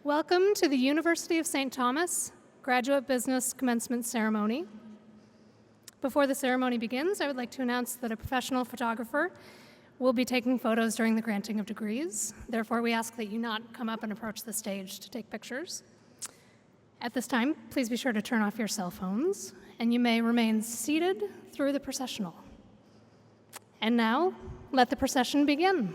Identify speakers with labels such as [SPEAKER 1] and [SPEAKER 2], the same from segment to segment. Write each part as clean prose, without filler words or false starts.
[SPEAKER 1] Welcome to the University of St. Thomas Graduate Business Commencement Ceremony. Before the ceremony begins, I would like to announce that a professional photographer will be taking photos during the granting of degrees. Therefore, we ask that you not come up and approach the stage to take pictures. At this time, please be sure to turn off your cell phones, and you may remain seated through the processional. And now, let the procession begin.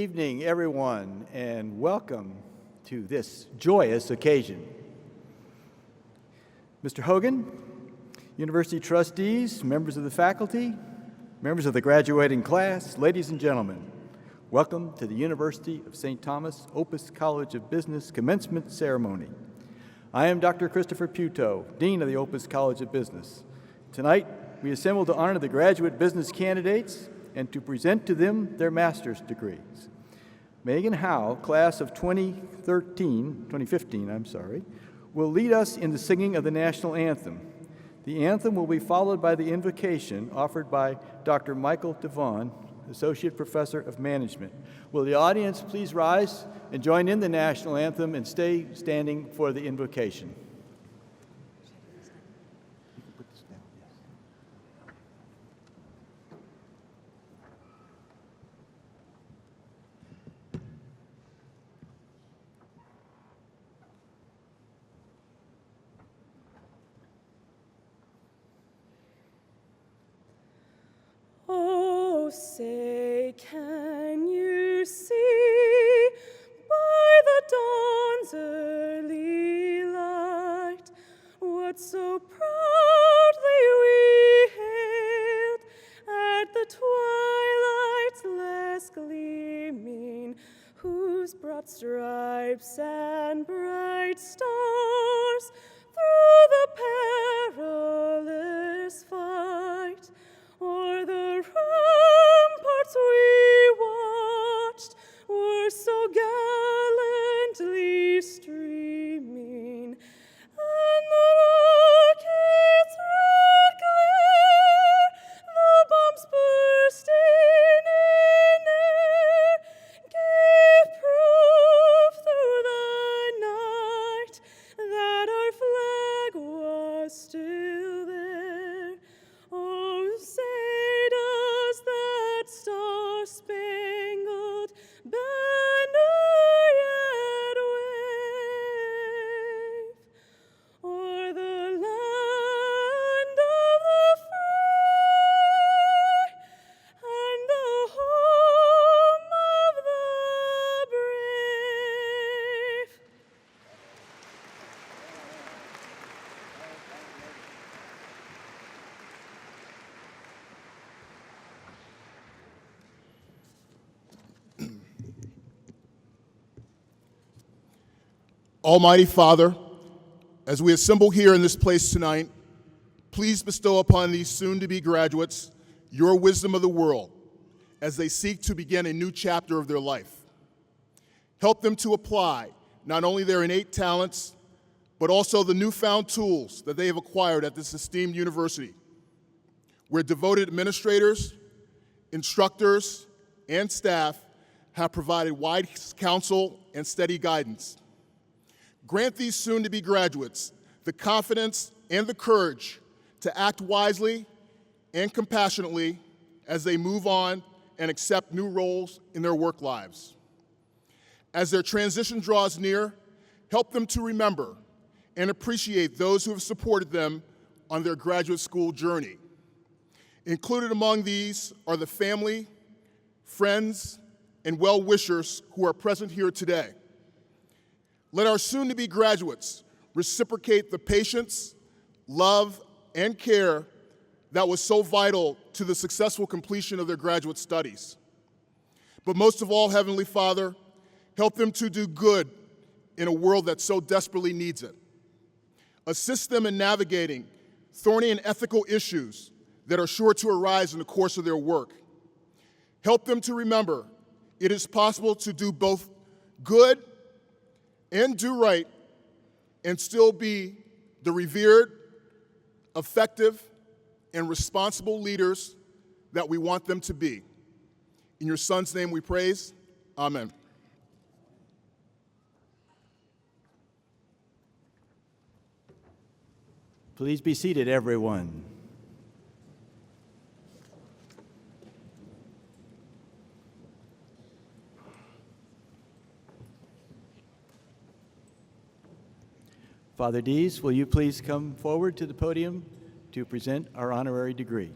[SPEAKER 2] evening, everyone, and welcome to this joyous occasion. Mr. Hogan, university trustees, members of the faculty, members of the graduating class, ladies and gentlemen, welcome to the University of St. Thomas Opus College of Business Commencement Ceremony. I am Dr. Christopher Puto, Dean of the Opus College of Business. Tonight, we assemble to honor the graduate business candidates and to present to them their master's degrees. Megan Howe, class of 2015, will lead us in the singing of the national anthem. The anthem will be followed by the invocation offered by Dr. Michael Devon, Associate Professor of Management. Will the audience please rise and join in the national anthem and stay standing for the invocation?
[SPEAKER 3] Oh, say, can you see by the dawn's early light what so proudly we hailed at the twilight's last gleaming, whose broad stripes and bright stars through the perilous fight o'er the ramparts we watched were so gallantly streaming, and the rocket's red glare, the bombs bursting in air, gave proof through the night that our flag was still there. Oh, say does that star-spangled banner yet wave o'er the land of the free and the home of the brave?
[SPEAKER 4] Almighty Father, as we assemble here in this place tonight, please bestow upon these soon-to-be graduates your wisdom of the world as they seek to begin a new chapter of their life. Help them to apply not only their innate talents, but also the newfound tools that they have acquired at this esteemed university, where devoted administrators, instructors, and staff have provided wise counsel and steady guidance. Grant these soon-to-be graduates the confidence and the courage to act wisely and compassionately as they move on and accept new roles in their work lives. As their transition draws near, help them to remember and appreciate those who have supported them on their graduate school journey. Included among these are the family, friends, and well-wishers who are present here today. Let our soon-to-be graduates reciprocate the patience, love, and care that was so vital to the successful completion of their graduate studies. But most of all, Heavenly Father, help them to do good in a world that so desperately needs it. Assist them in navigating thorny and ethical issues that are sure to arise in the course of their work. Help them to remember it is possible to do both good and do right and still be the revered, effective, and responsible leaders that we want them to be. In your Son's name we praise. Amen.
[SPEAKER 2] Please be seated, everyone. Father Dees, will you please come forward to the podium to present our honorary degree?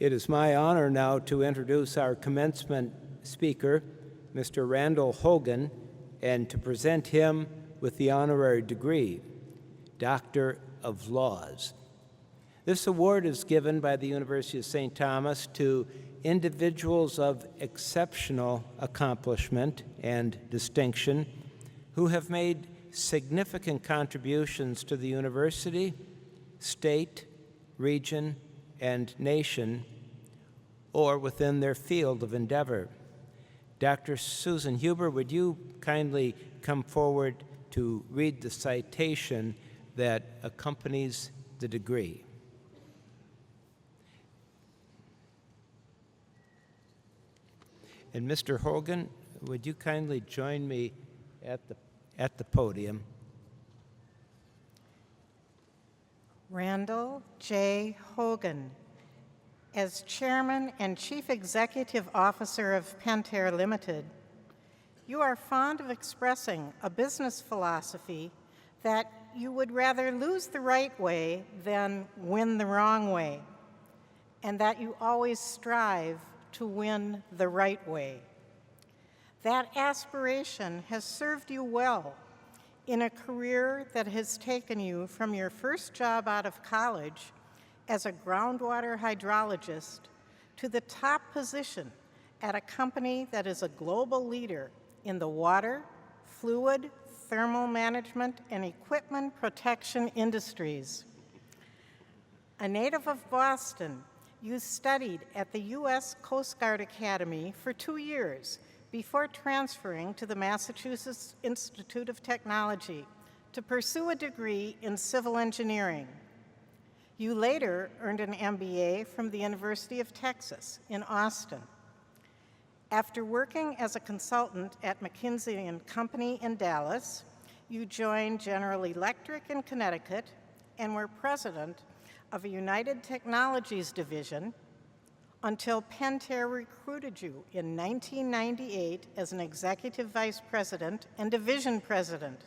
[SPEAKER 5] It is my honor now to introduce our commencement speaker, Mr. Randall Hogan, and to present him with the honorary degree, Doctor of Laws. This award is given by the University of St. Thomas to individuals of exceptional accomplishment and distinction who have made significant contributions to the university, state, region, and nation, or within their field of endeavor. Dr. Susan Huber, would you kindly come forward to read the citation that accompanies the degree? And Mr. Hogan, would you kindly join me at the podium?
[SPEAKER 6] Randall J. Hogan, as Chairman and Chief Executive Officer of Pentair Limited, you are fond of expressing a business philosophy that you would rather lose the right way than win the wrong way, and that you always strive to win the right way. That aspiration has served you well in a career that has taken you from your first job out of college as a groundwater hydrologist to the top position at a company that is a global leader in the water, fluid, thermal management, and equipment protection industries. A native of Boston, you studied at the U.S. Coast Guard Academy for 2 years before transferring to the Massachusetts Institute of Technology to pursue a degree in civil engineering. You later earned an MBA from the University of Texas in Austin. After working as a consultant at McKinsey & Company in Dallas, you joined General Electric in Connecticut and were president of a United Technologies division until Pentair recruited you in 1998 as an executive vice president and division president.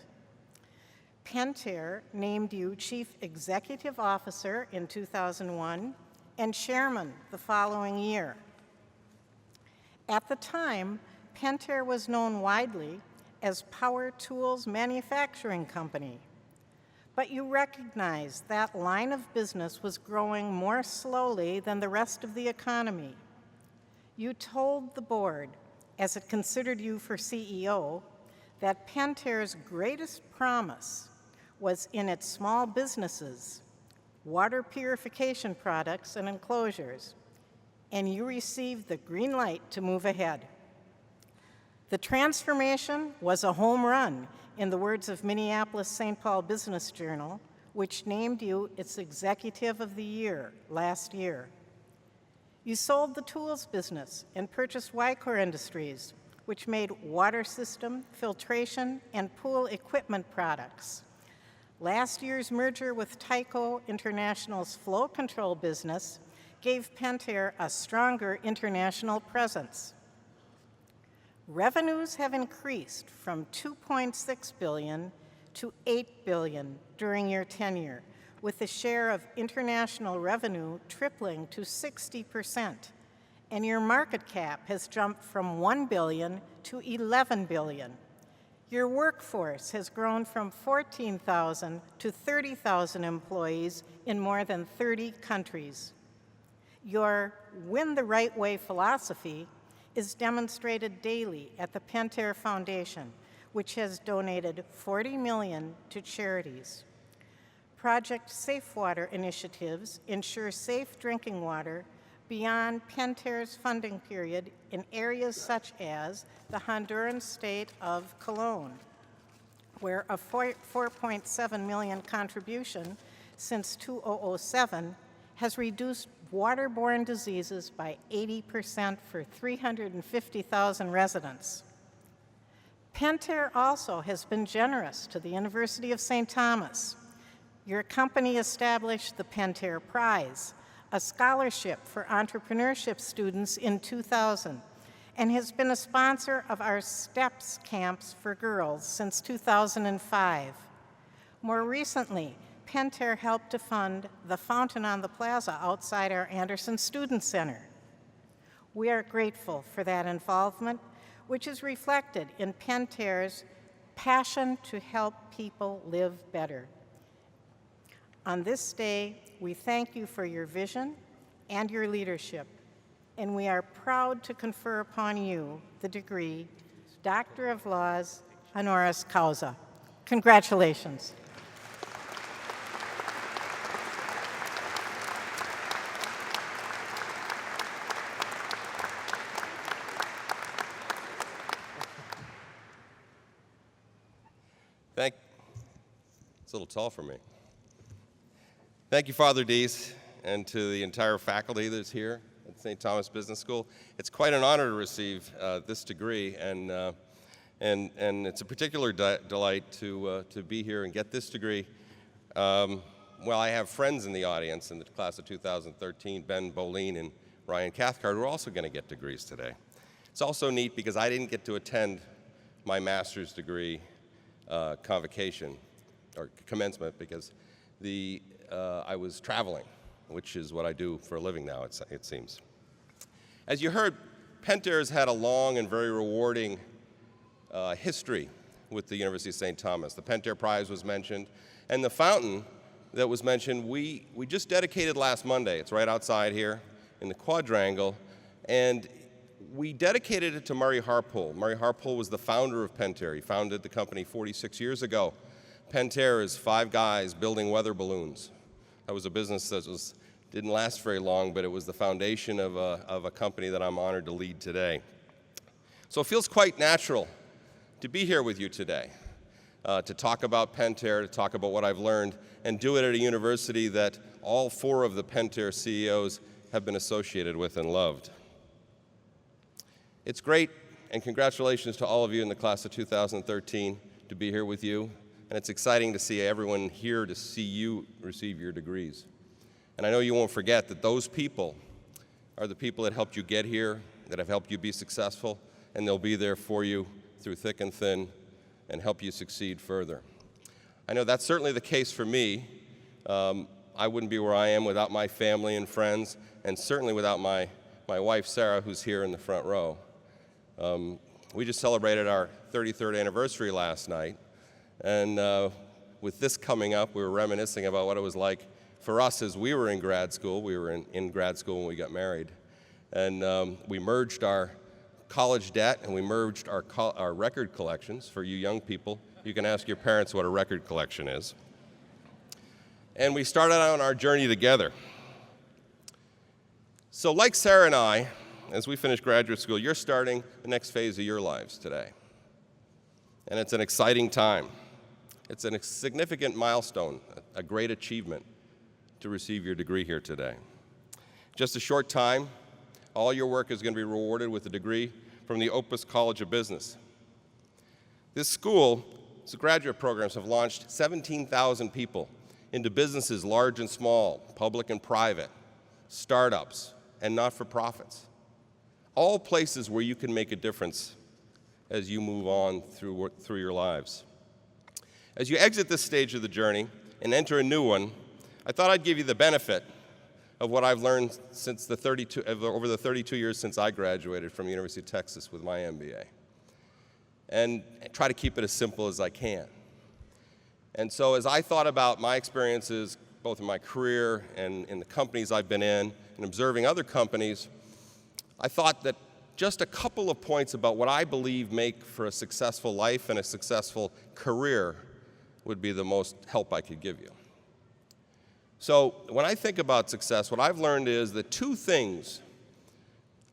[SPEAKER 6] Pentair named you chief executive officer in 2001 and chairman the following year. At the time, Pentair was known widely as Power Tools Manufacturing Company. But you recognized that line of business was growing more slowly than the rest of the economy. You told the board, as it considered you for CEO, that Pentair's greatest promise was in its small businesses, water purification products and enclosures, and you received the green light to move ahead. The transformation was a home run, in the words of Minneapolis-St. Paul Business Journal, which named you its Executive of the Year last year. You sold the tools business and purchased Wycor Industries, which made water system, filtration, and pool equipment products. Last year's merger with Tyco International's flow control business gave Pentair a stronger international presence. Revenues have increased from $2.6 billion to $8 billion during your tenure, with the share of international revenue tripling to 60%, and your market cap has jumped from $1 billion to $11 billion. Your workforce has grown from 14,000 to 30,000 employees in more than 30 countries. Your win the right way philosophy is demonstrated daily at the Pentair Foundation, which has donated $40 million to charities. Project Safe Water initiatives ensure safe drinking water beyond Pentair's funding period in areas such as the Honduran state of Colón, where a $4.7 million contribution since 2007 has reduced waterborne diseases by 80% for 350,000 residents. Pentair also has been generous to the University of St. Thomas. Your company established the Pentair Prize, a scholarship for entrepreneurship students in 2000, and has been a sponsor of our STEPS camps for girls since 2005. More recently, Pentair helped to fund the fountain on the plaza outside our Anderson Student Center. We are grateful for that involvement, which is reflected in Pentair's passion to help people live better. On this day, we thank you for your vision and your leadership, and we are proud to confer upon you the degree Doctor of Laws, honoris causa. Congratulations.
[SPEAKER 7] It's a little tall for me. Thank you, Father Dees, and to the entire faculty that's here at St. Thomas Business School. It's quite an honor to receive this degree, and it's a particular delight to be here and get this degree. Well, I have friends in the audience in the class of 2013, Ben Boleen and Ryan Cathcart, who are also going to get degrees today. It's also neat because I didn't get to attend my master's degree convocation or commencement because I was traveling, which is what I do for a living now, it seems. As you heard, Pentair has had a long and very rewarding history with the University of St. Thomas. The Pentair Prize was mentioned, and the fountain that was mentioned, we just dedicated last Monday. It's right outside here in the quadrangle, and we dedicated it to Murray Harpole. Murray Harpole was the founder of Pentair. He founded the company 46 years ago. Pentair is 5 guys building weather balloons. That was a business that didn't last very long, but it was the foundation of a company that I'm honored to lead today. So it feels quite natural to be here with you today, to talk about Pentair, to talk about what I've learned, and do it at a university that all 4 of the Pentair CEOs have been associated with and loved. It's great, and congratulations to all of you in the class of 2013 to be here with you. And it's exciting to see everyone here to see you receive your degrees. And I know you won't forget that those people are the people that helped you get here, that have helped you be successful, and they'll be there for you through thick and thin and help you succeed further. I know that's certainly the case for me. I wouldn't be where I am without my family and friends, and certainly without my wife, Sarah, who's here in the front row. We just celebrated our 33rd anniversary last night. And with this coming up, we were reminiscing about what it was like for us as we were in grad school. We were in grad school when we got married. And we merged our college debt and we merged our record collections. For you young people, you can ask your parents what a record collection is. And we started out on our journey together. So like Sarah and I, as we finish graduate school, you're starting the next phase of your lives today. And it's an exciting time. It's a significant milestone, a great achievement to receive your degree here today. Just a short time, all your work is going to be rewarded with a degree from the Opus College of Business. This school's graduate programs have launched 17,000 people into businesses large and small, public and private, startups, and not-for-profits. All places where you can make a difference as you move on through your lives. As you exit this stage of the journey and enter a new one, I thought I'd give you the benefit of what I've learned since over the 32 years since I graduated from the University of Texas with my MBA, and try to keep it as simple as I can. And so as I thought about my experiences, both in my career and in the companies I've been in, and observing other companies, I thought that just a couple of points about what I believe make for a successful life and a successful career would be the most help I could give you. So when I think about success, what I've learned is that 2 things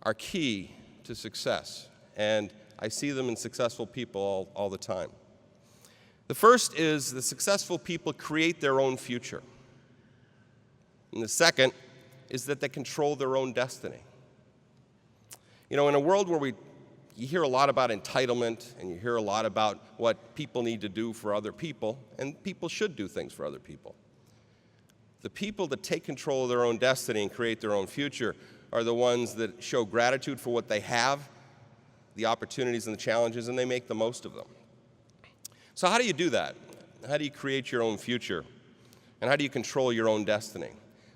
[SPEAKER 7] are key to success, and I see them in successful people all the time. The first is that successful people create their own future. And the second is that they control their own destiny. You know, in a world where you hear a lot about entitlement and you hear a lot about what people need to do for other people, and people should do things for other people. The people that take control of their own destiny and create their own future are the ones that show gratitude for what they have, the opportunities and the challenges, and they make the most of them. So how do you do that? How do you create your own future? And how do you control your own destiny?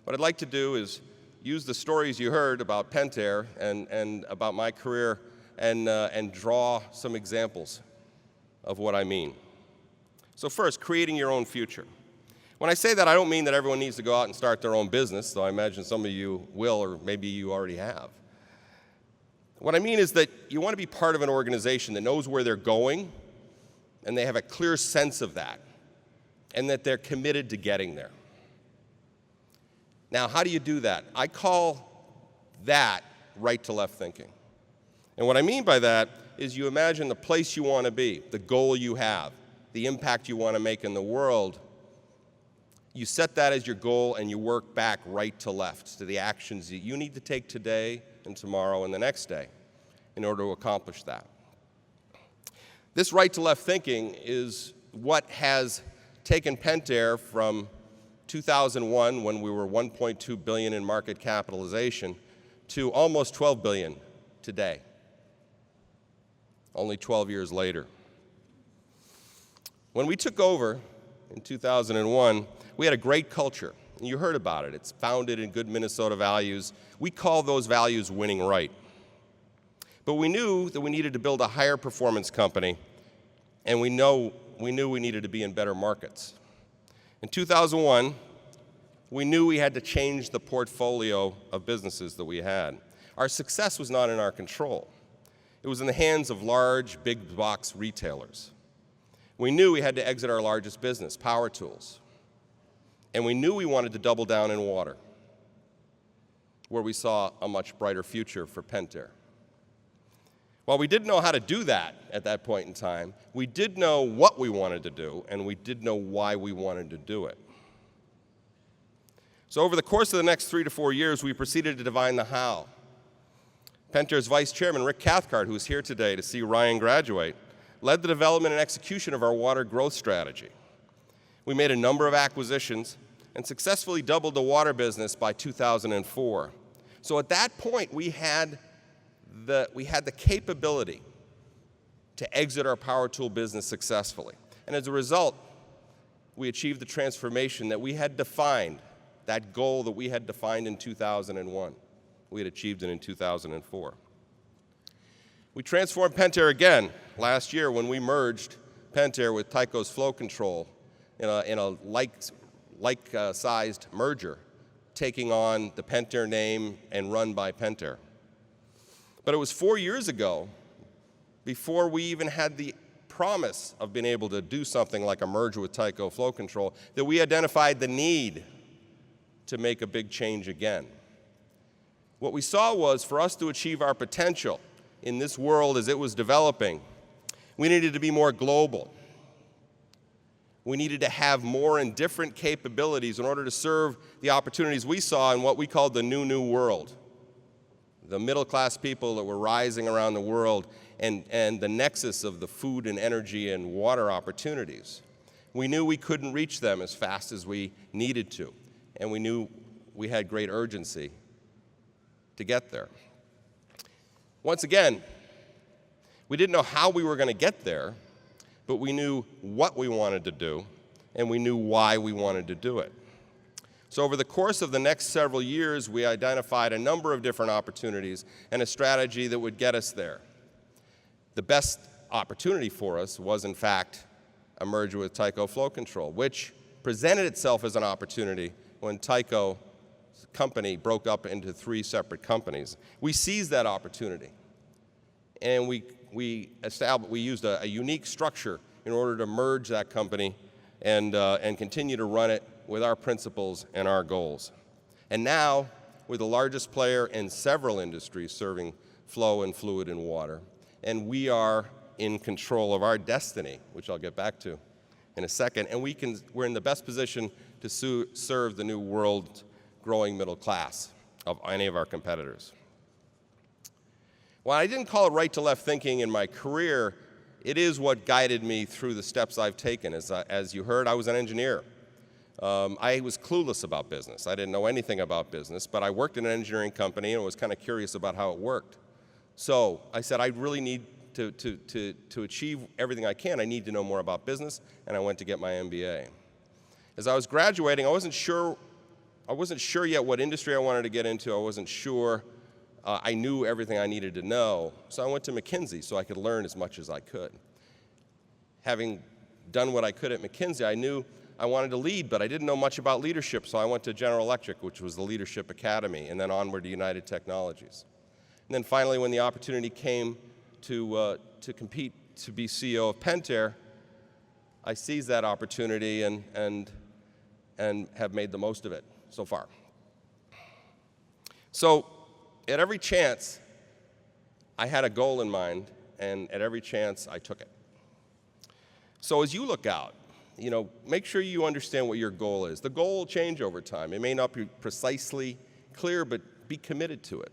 [SPEAKER 7] What I'd like to do is use the stories you heard about Pentair and about my career and draw some examples of what I mean. So first, creating your own future. When I say that, I don't mean that everyone needs to go out and start their own business, though I imagine some of you will, or maybe you already have. What I mean is that you want to be part of an organization that knows where they're going, and they have a clear sense of that, and that they're committed to getting there. Now, how do you do that? I call that right to left thinking. And what I mean by that is you imagine the place you want to be, the goal you have, the impact you want to make in the world. You set that as your goal and you work back right to left to the actions that you need to take today and tomorrow and the next day in order to accomplish that. This right to left thinking is what has taken Pentair from 2001, when we were $1.2 billion in market capitalization, to almost $12 billion today, only 12 years later. When we took over in 2001, we had a great culture. And you heard about it. It's founded in good Minnesota values. We call those values winning right. But we knew that we needed to build a higher performance company, and we knew we needed to be in better markets. In 2001, we knew we had to change the portfolio of businesses that we had. Our success was not in our control. It was in the hands of large, big box retailers. We knew we had to exit our largest business, power tools. And we knew we wanted to double down in water, where we saw a much brighter future for Pentair. While we didn't know how to do that at that point in time, we did know what we wanted to do, and we did know why we wanted to do it. So over the course of the next 3 to 4 years, we proceeded to define the how. Pentair's Vice Chairman, Rick Cathcart, who's here today to see Ryan graduate, led the development and execution of our water growth strategy. We made a number of acquisitions and successfully doubled the water business by 2004. So at that point, we had the capability to exit our power tool business successfully. And as a result, we achieved the transformation that we had defined, that goal that we had defined in 2001. We had achieved it in 2004. We transformed Pentair again last year when we merged Pentair with Tyco's Flow Control in a like-sized merger, taking on the Pentair name and run by Pentair. But it was 4 years ago, before we even had the promise of being able to do something like a merger with Tyco Flow Control, that we identified the need to make a big change again. What we saw was, for us to achieve our potential in this world as it was developing, we needed to be more global. We needed to have more and different capabilities in order to serve the opportunities we saw in what we called the new world. The middle-class people that were rising around the world and the nexus of the food and energy and water opportunities. We knew we couldn't reach them as fast as we needed to, and we knew we had great urgency to get there. Once again, we didn't know how we were going to get there, but we knew what we wanted to do, and we knew why we wanted to do it. So over the course of the next several years, we identified a number of different opportunities and a strategy that would get us there. The best opportunity for us was, in fact, a merger with Tyco Flow Control, which presented itself as an opportunity when Tyco's company broke up into 3 separate companies. We seized that opportunity, and we used a unique structure in order to merge that company and continue to run it with our principles and our goals. And now, we're the largest player in several industries serving flow and fluid and water, and we are in control of our destiny, which I'll get back to in a second, and we're in the best position to serve the new world growing middle class of any of our competitors. While I didn't call it right to left thinking in my career, it is what guided me through the steps I've taken. As you heard, I was an engineer. I was clueless about business. I didn't know anything about business, but I worked in an engineering company and was kind of curious about how it worked. So I said, I really need to achieve everything I can. I need to know more about business, and I went to get my MBA. As I was graduating, I wasn't sure yet what industry I wanted to get into. I wasn't sure I knew everything I needed to know. So I went to McKinsey so I could learn as much as I could. Having done what I could at McKinsey, I knew I wanted to lead, but I didn't know much about leadership, so I went to General Electric, which was the Leadership Academy, and then onward to United Technologies. And then finally, when the opportunity came to compete to be CEO of Pentair, I seized that opportunity and have made the most of it so far. So at every chance, I had a goal in mind, and at every chance, I took it. So as you look out, make sure you understand what your goal is. The goal will change over time. It may not be precisely clear, but be committed to it.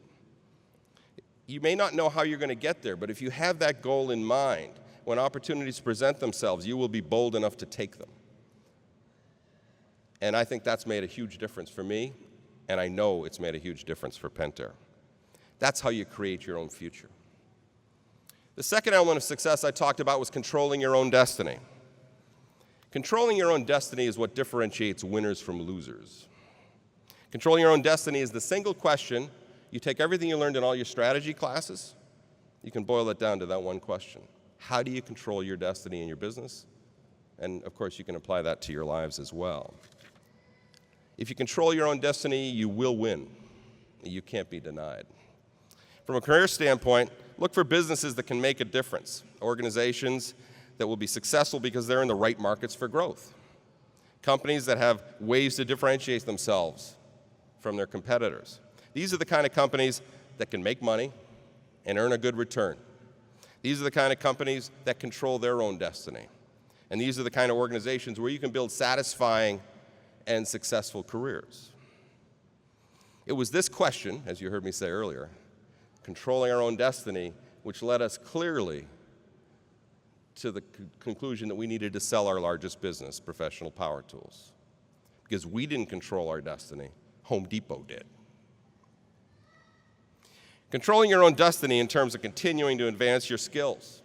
[SPEAKER 7] You may not know how you're going to get there, but if you have that goal in mind, when opportunities present themselves, you will be bold enough to take them. And I think that's made a huge difference for me, and I know it's made a huge difference for Pentair. That's how you create your own future. The second element of success I talked about was controlling your own destiny. Controlling your own destiny is what differentiates winners from losers. Controlling your own destiny is the single question. You take everything you learned in all your strategy classes, you can boil it down to that one question. How do you control your destiny in your business? And of course, you can apply that to your lives as well. If you control your own destiny, you will win. You can't be denied. From a career standpoint, look for businesses that can make a difference, organizations that will be successful because they're in the right markets for growth, companies that have ways to differentiate themselves from their competitors. These are the kind of companies that can make money and earn a good return. These are the kind of companies that control their own destiny. And these are the kind of organizations where you can build satisfying and successful careers. It was this question, as you heard me say earlier, controlling our own destiny, which led us clearly to the conclusion that we needed to sell our largest business, Professional Power Tools. Because we didn't control our destiny, Home Depot did. Controlling your own destiny in terms of continuing to advance your skills.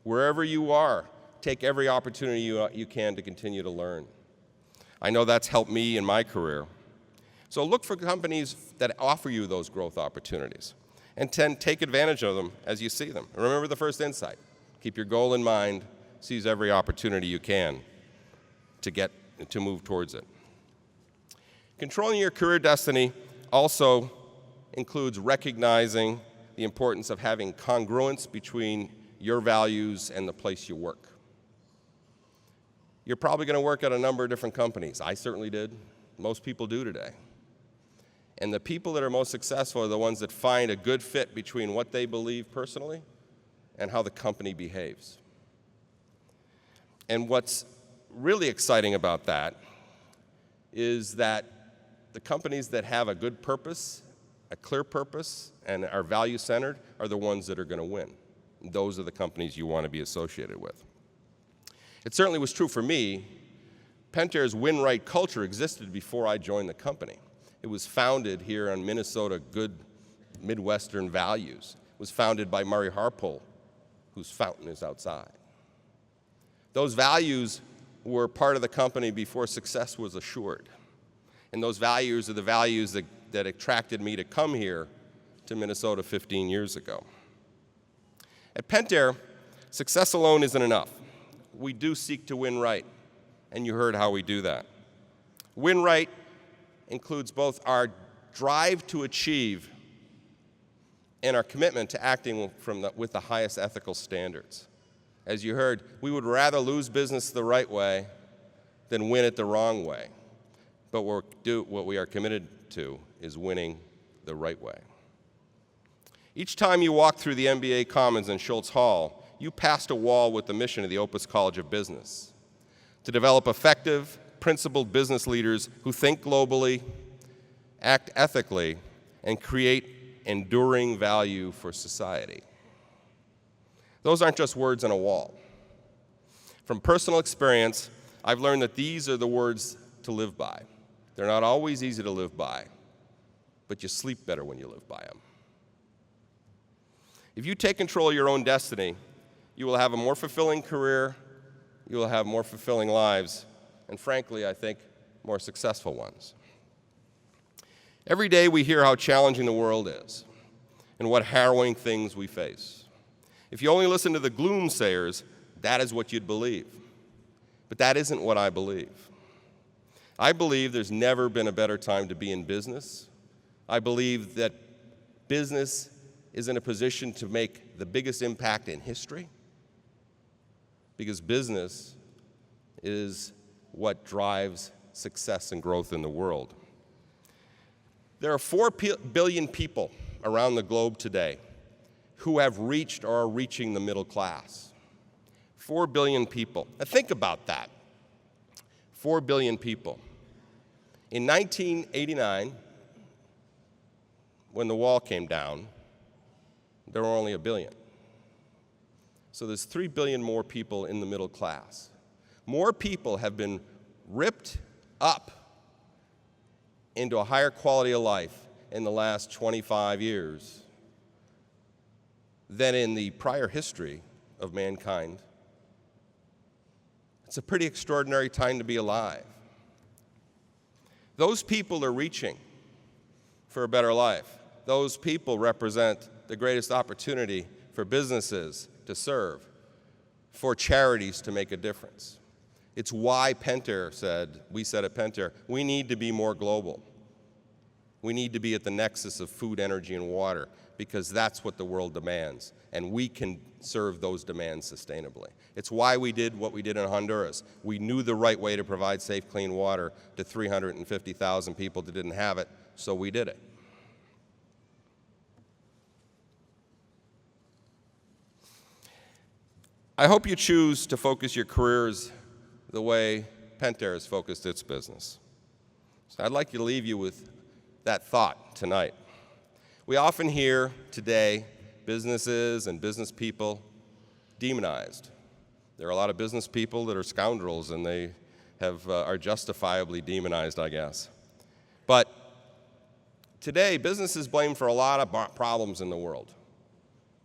[SPEAKER 7] Wherever you are, take every opportunity you can to continue to learn. I know that's helped me in my career. So look for companies that offer you those growth opportunities and take advantage of them as you see them. And remember the first insight. Keep your goal in mind, seize every opportunity you can to move towards it. Controlling your career destiny also includes recognizing the importance of having congruence between your values and the place you work. You're probably going to work at a number of different companies. I certainly did. Most people do today. And the people that are most successful are the ones that find a good fit between what they believe personally and how the company behaves. And what's really exciting about that is that the companies that have a good purpose, a clear purpose, and are value-centered are the ones that are going to win. And those are the companies you want to be associated with. It certainly was true for me. Pentair's win-right culture existed before I joined the company. It was founded here on Minnesota good Midwestern values. It was founded by Murray Harpole, whose fountain is outside. Those values were part of the company before success was assured. And those values are the values that attracted me to come here to Minnesota 15 years ago. At Pentair, success alone isn't enough. We do seek to win right, and you heard how we do that. Win right includes both our drive to achieve and our commitment to acting with the highest ethical standards. As you heard, we would rather lose business the right way than win it the wrong way. But what we are committed to is winning the right way. Each time you walked through the MBA Commons in Schultz Hall, you passed a wall with the mission of the Opus College of Business to develop effective, principled business leaders who think globally, act ethically, and create enduring value for society. Those aren't just words on a wall. From personal experience, I've learned that these are the words to live by. They're not always easy to live by, but you sleep better when you live by them. If you take control of your own destiny, you will have a more fulfilling career, you will have more fulfilling lives, and frankly, I think more successful ones. Every day we hear how challenging the world is and what harrowing things we face. If you only listen to the gloomsayers, that is what you'd believe. But that isn't what I believe. I believe there's never been a better time to be in business. I believe that business is in a position to make the biggest impact in history, because business is what drives success and growth in the world. There are 4 billion people around the globe today who have reached or are reaching the middle class. 4 billion people. Now think about that. 4 billion people. In 1989, when the wall came down, there were only 1 billion. So there's 3 billion more people in the middle class. More people have been ripped up into a higher quality of life in the last 25 years than in the prior history of mankind. It's a pretty extraordinary time to be alive. Those people are reaching for a better life. Those people represent the greatest opportunity for businesses to serve, for charities to make a difference. It's why we said at Pentair, we need to be more global. We need to be at the nexus of food, energy, and water, because that's what the world demands, and we can serve those demands sustainably. It's why we did what we did in Honduras. We knew the right way to provide safe, clean water to 350,000 people that didn't have it, so we did it. I hope you choose to focus your careers the way Pentair has focused its business. So I'd like to leave you with that thought tonight. We often hear today businesses and business people demonized. There are a lot of business people that are scoundrels, and they are justifiably demonized, I guess. But today, business is blamed for a lot of problems in the world.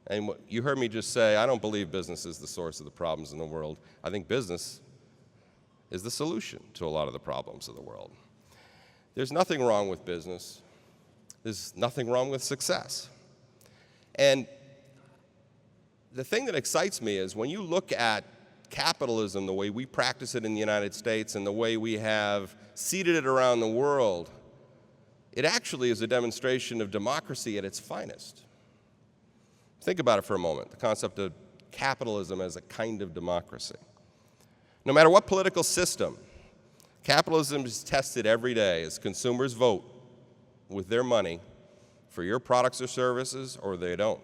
[SPEAKER 7] And what you heard me just say, I don't believe business is the source of the problems in the world. I think business is the solution to a lot of the problems of the world. There's nothing wrong with business. There's nothing wrong with success. And the thing that excites me is when you look at capitalism, the way we practice it in the United States and the way we have seeded it around the world, it actually is a demonstration of democracy at its finest. Think about it for a moment, the concept of capitalism as a kind of democracy. No matter what political system, capitalism is tested every day as consumers vote with their money for your products or services, or they don't.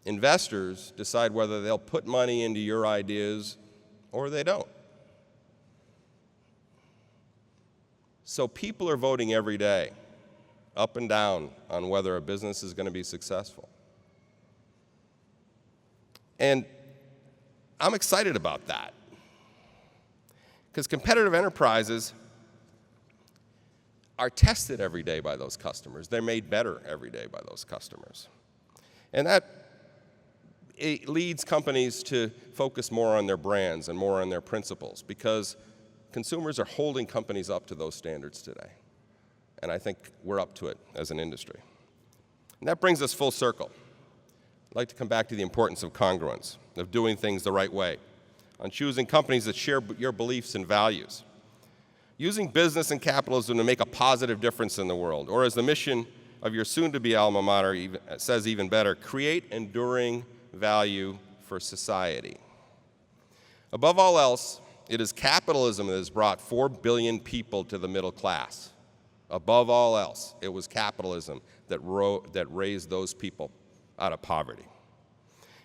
[SPEAKER 7] Investors decide whether they'll put money into your ideas or they don't. So people are voting every day, up and down, on whether a business is going to be successful. And I'm excited about that, because competitive enterprises are tested every day by those customers. They're made better every day by those customers. And it leads companies to focus more on their brands and more on their principles, because consumers are holding companies up to those standards today. And I think we're up to it as an industry. And that brings us full circle. I'd like to come back to the importance of congruence, of doing things the right way, on choosing companies that share your beliefs and values, using business and capitalism to make a positive difference in the world, or as the mission of your soon-to-be alma mater says even better, create enduring value for society. Above all else, it is capitalism that has brought 4 billion people to the middle class. Above all else, it was capitalism that raised those people out of poverty.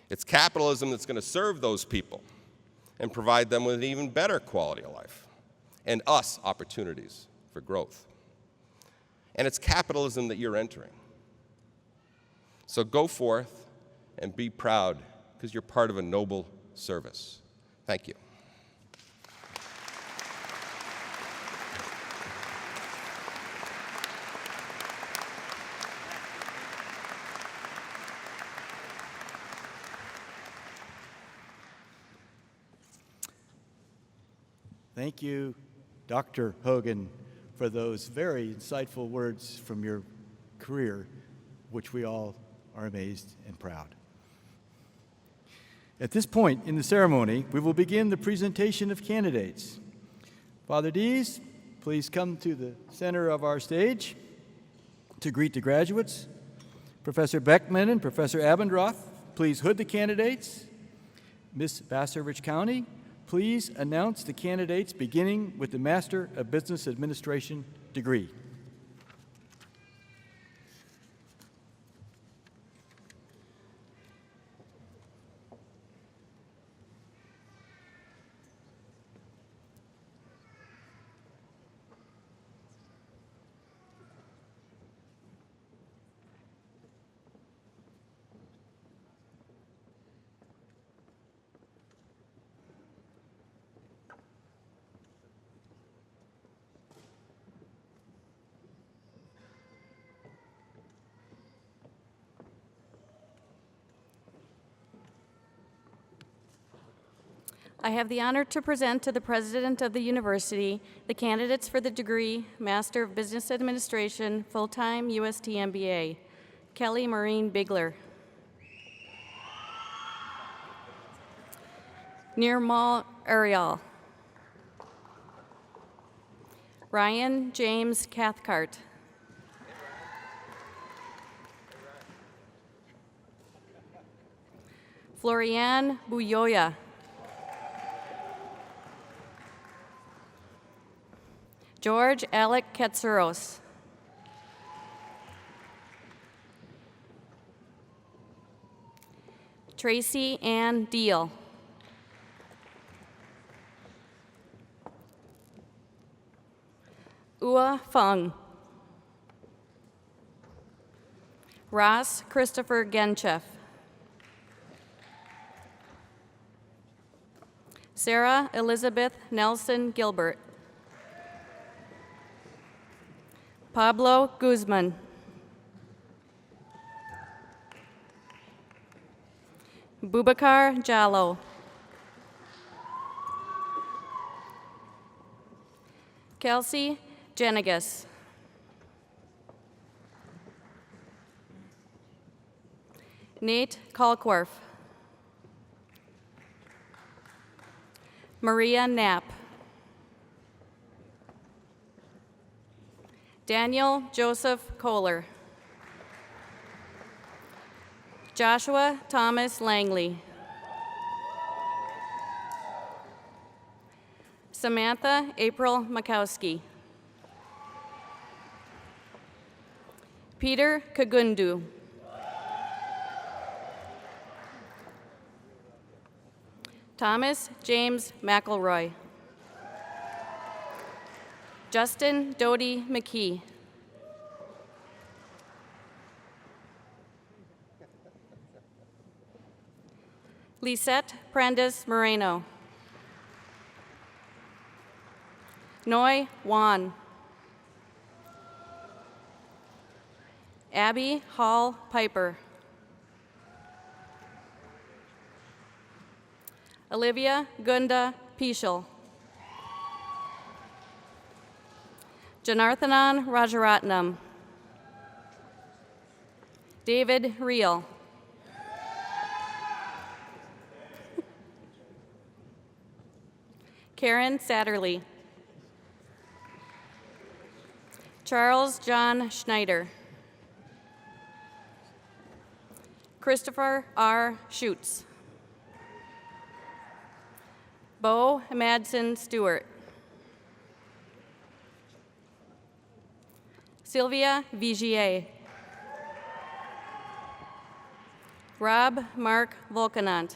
[SPEAKER 7] It's capitalism that's going to serve those people and provide them with an even better quality of life, and us opportunities for growth. And it's capitalism that you're entering. So go forth and be proud, because you're part of a noble service. Thank you.
[SPEAKER 2] Thank you, Dr. Hogan, for those very insightful words from your career, which we all are amazed and proud. At this point in the ceremony, we will begin the presentation of candidates. Father Dees, please come to the center of our stage to greet the graduates. Professor Beckman and Professor Abendroth, please hood the candidates. Ms. Vassar-Rich County, please announce the candidates beginning with the Master of Business Administration degree.
[SPEAKER 8] I have the honor to present to the President of the University the candidates for the degree Master of Business Administration, full-time UST MBA. Kelly Maureen Bigler. Nirmal Ariel. Ryan James Cathcart. Florian Buyoya. George Alec Katsuros. Tracy Ann Deal. Ua Fung. Ross Christopher Genchef. Sarah Elizabeth Nelson Gilbert. Pablo Guzman. Bubakar Jallo. Kelsey Jenegas. Nate Kalkworth. Maria Knapp. Daniel Joseph Kohler. Joshua Thomas Langley. Samantha April Makowski. Peter Kagundu. Thomas James McElroy. Justin Doty McKee. Lisette Prendis Moreno. Noi Wan. Abby Hall Piper. Olivia Gunda Pichel. Janarthanan Rajaratnam. David Reel. Karen Satterley. Charles John Schneider. Christopher R. Schutz. Bo Madsen Stewart. Sylvia Vigier. Rob Mark Volcanant.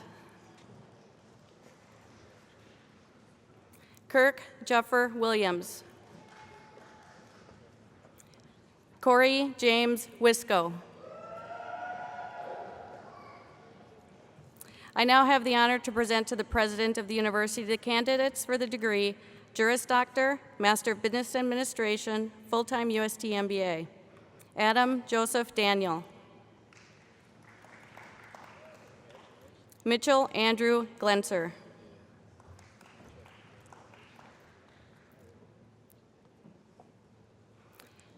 [SPEAKER 8] Kirk Juffer Williams. Corey James Wisco. I now have the honor to present to the President of the University the candidates for the degree Juris Doctor, Master of Business Administration, full-time UST MBA. Adam Joseph Daniel. Mitchell Andrew Glenser.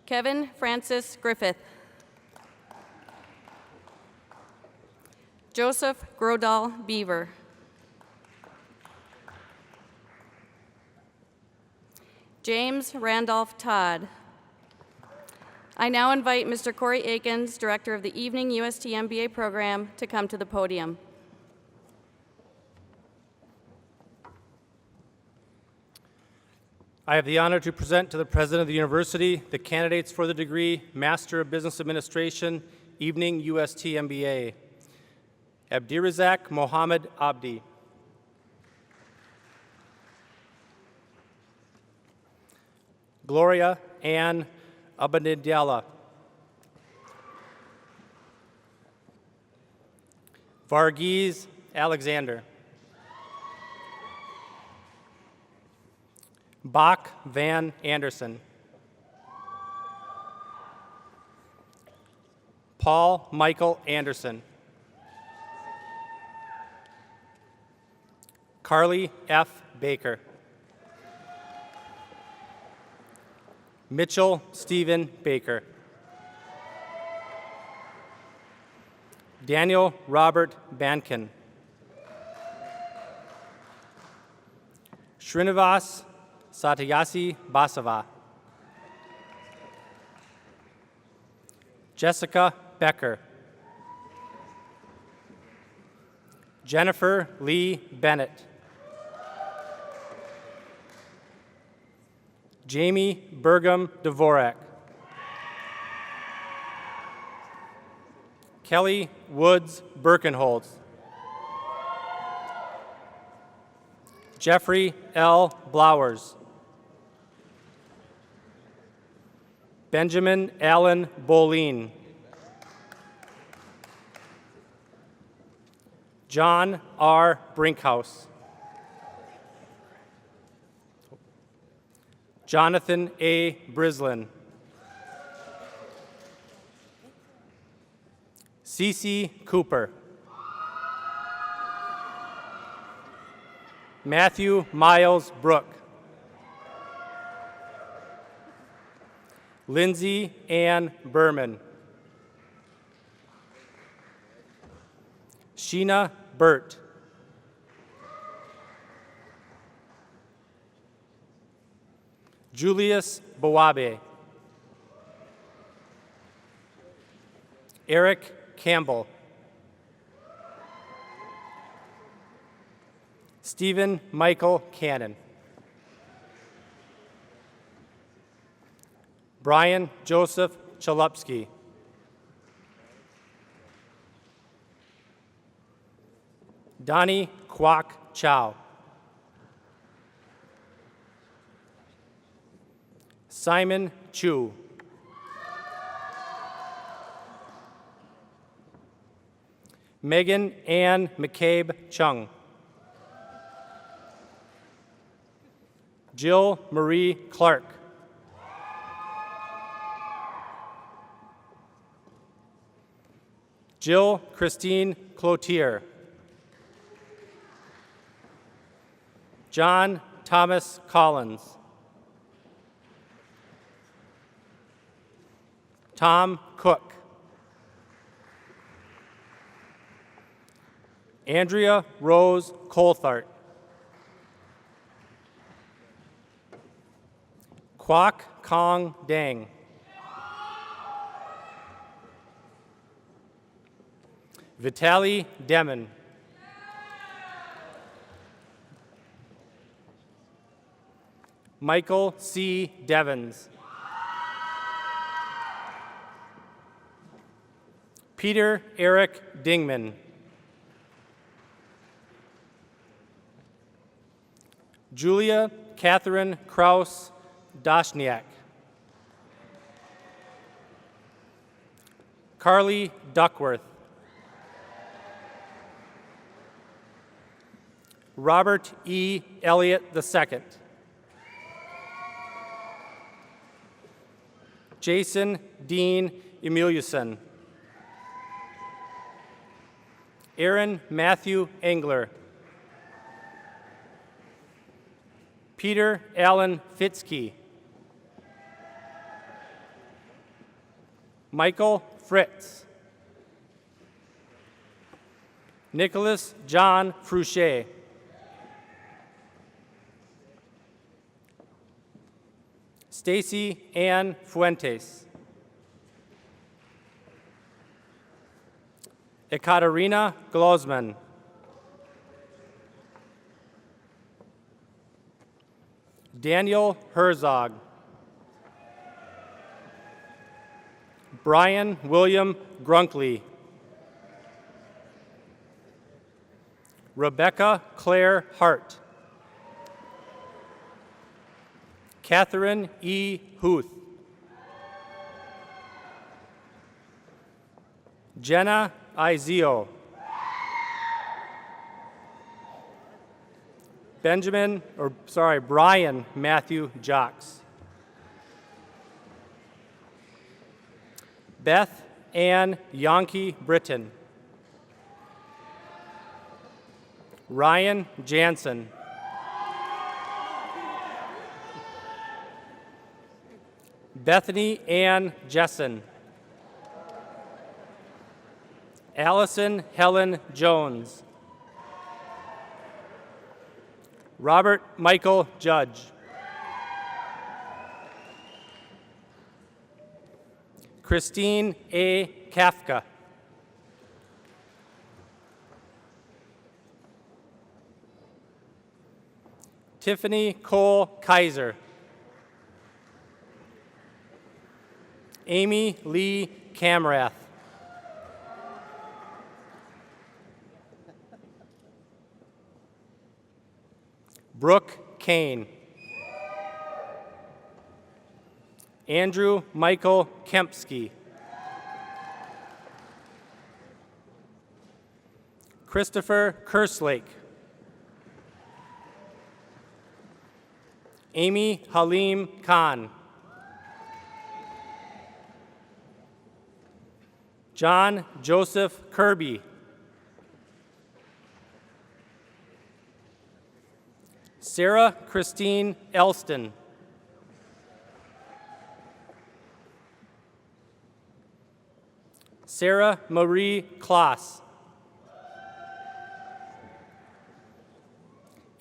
[SPEAKER 8] Kevin Francis Griffith. Joseph Grodal Beaver. James Randolph Todd. I now invite Mr. Corey Akins, Director of the Evening UST MBA program, to come to the podium.
[SPEAKER 9] I have the honor to present to the President of the University the candidates for the degree Master of Business Administration, Evening UST MBA. Abdirazak Mohammed Abdi. Gloria Ann Abadidiala. Varghese Alexander. Bach Van Anderson. Paul Michael Anderson. Carly F. Baker. Mitchell Stephen Baker. Daniel Robert Bankin. Srinivas Satyasi Basava. Jessica Becker. Jennifer Lee Bennett. Jamie Burgum Dvorak. Kelly Woods Birkenholtz. Jeffrey L. Blowers. Benjamin Allen Boleen. John R. Brinkhouse. Jonathan A. Brislin. Cece Cooper. Matthew Miles Brook. Lindsay Ann Berman. Sheena Burt. Julius Bawabe. Eric Campbell. Stephen Michael Cannon. Brian Joseph Chalupsky. Donnie Kwok Chow. Simon Chu. Megan Ann McCabe Chung. Jill Marie Clark. Jill Christine Cloutier. John Thomas Collins. Tom Cook. Andrea Rose Coulthart. Kwok Kong Dang. Vitaly Demon. Michael C. Devens. Peter Eric Dingman. Julia Catherine Kraus Doshniak. Carly Duckworth. Robert E. Elliott II. Jason Dean Emiliuson. Aaron Matthew Engler. Peter Allen Fitzke. Michael Fritz. Nicholas John Fruchet. Stacy Ann Fuentes. Ekaterina Glozman. Daniel Herzog. Brian William Grunkley. Rebecca Claire Hart. Catherine E. Huth. Jenna Izio. Brian Matthew Jocks. Beth Ann Yonke Britton. Ryan Jansen. Bethany Ann Jessen. Allison Helen Jones. Robert Michael Judge. Christine A. Kafka. Tiffany Cole Kaiser. Amy Lee Camrath. Brooke Kane. Andrew Michael Kempsky. Christopher Kerslake. Amy Halim Khan. John Joseph Kirby. Sarah Christine Elston. Sarah Marie Kloss.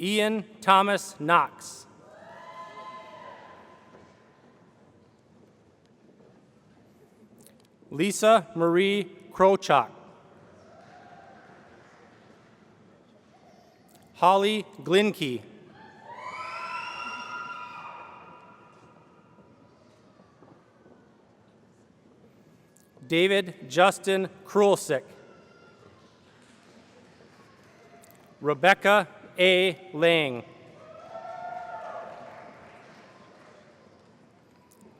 [SPEAKER 9] Ian Thomas Knox. Lisa Marie Krochak. Holly Glinke. David Justin Krulsick. Rebecca A. Lang.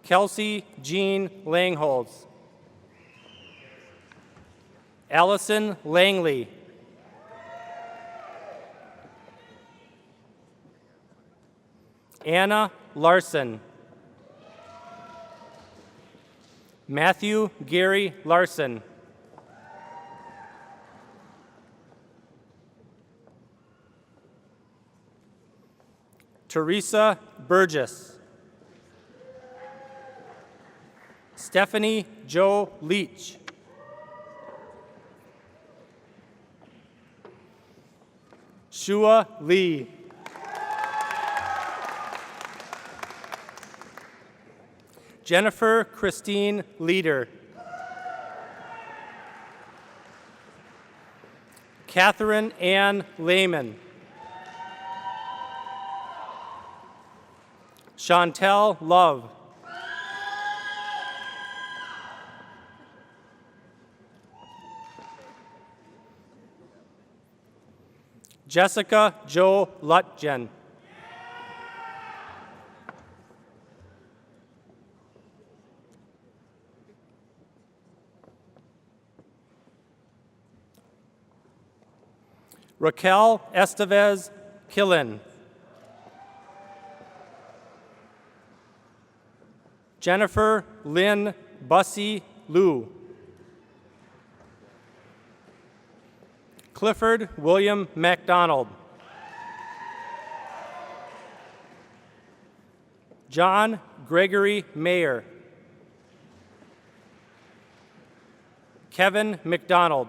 [SPEAKER 9] Kelsey Jean Langholz. Allison Langley. Anna Larson. Matthew Gary Larson. Teresa Burgess. Stephanie Jo Leach. Shua Lee. Jennifer Christine Leader. Catherine Ann Lehman. Chantel Love. Jessica Jo Lutjen. Raquel Estevez Killen. Jennifer Lynn Bussey Liu. Clifford William MacDonald. John Gregory Mayer. Kevin McDonald.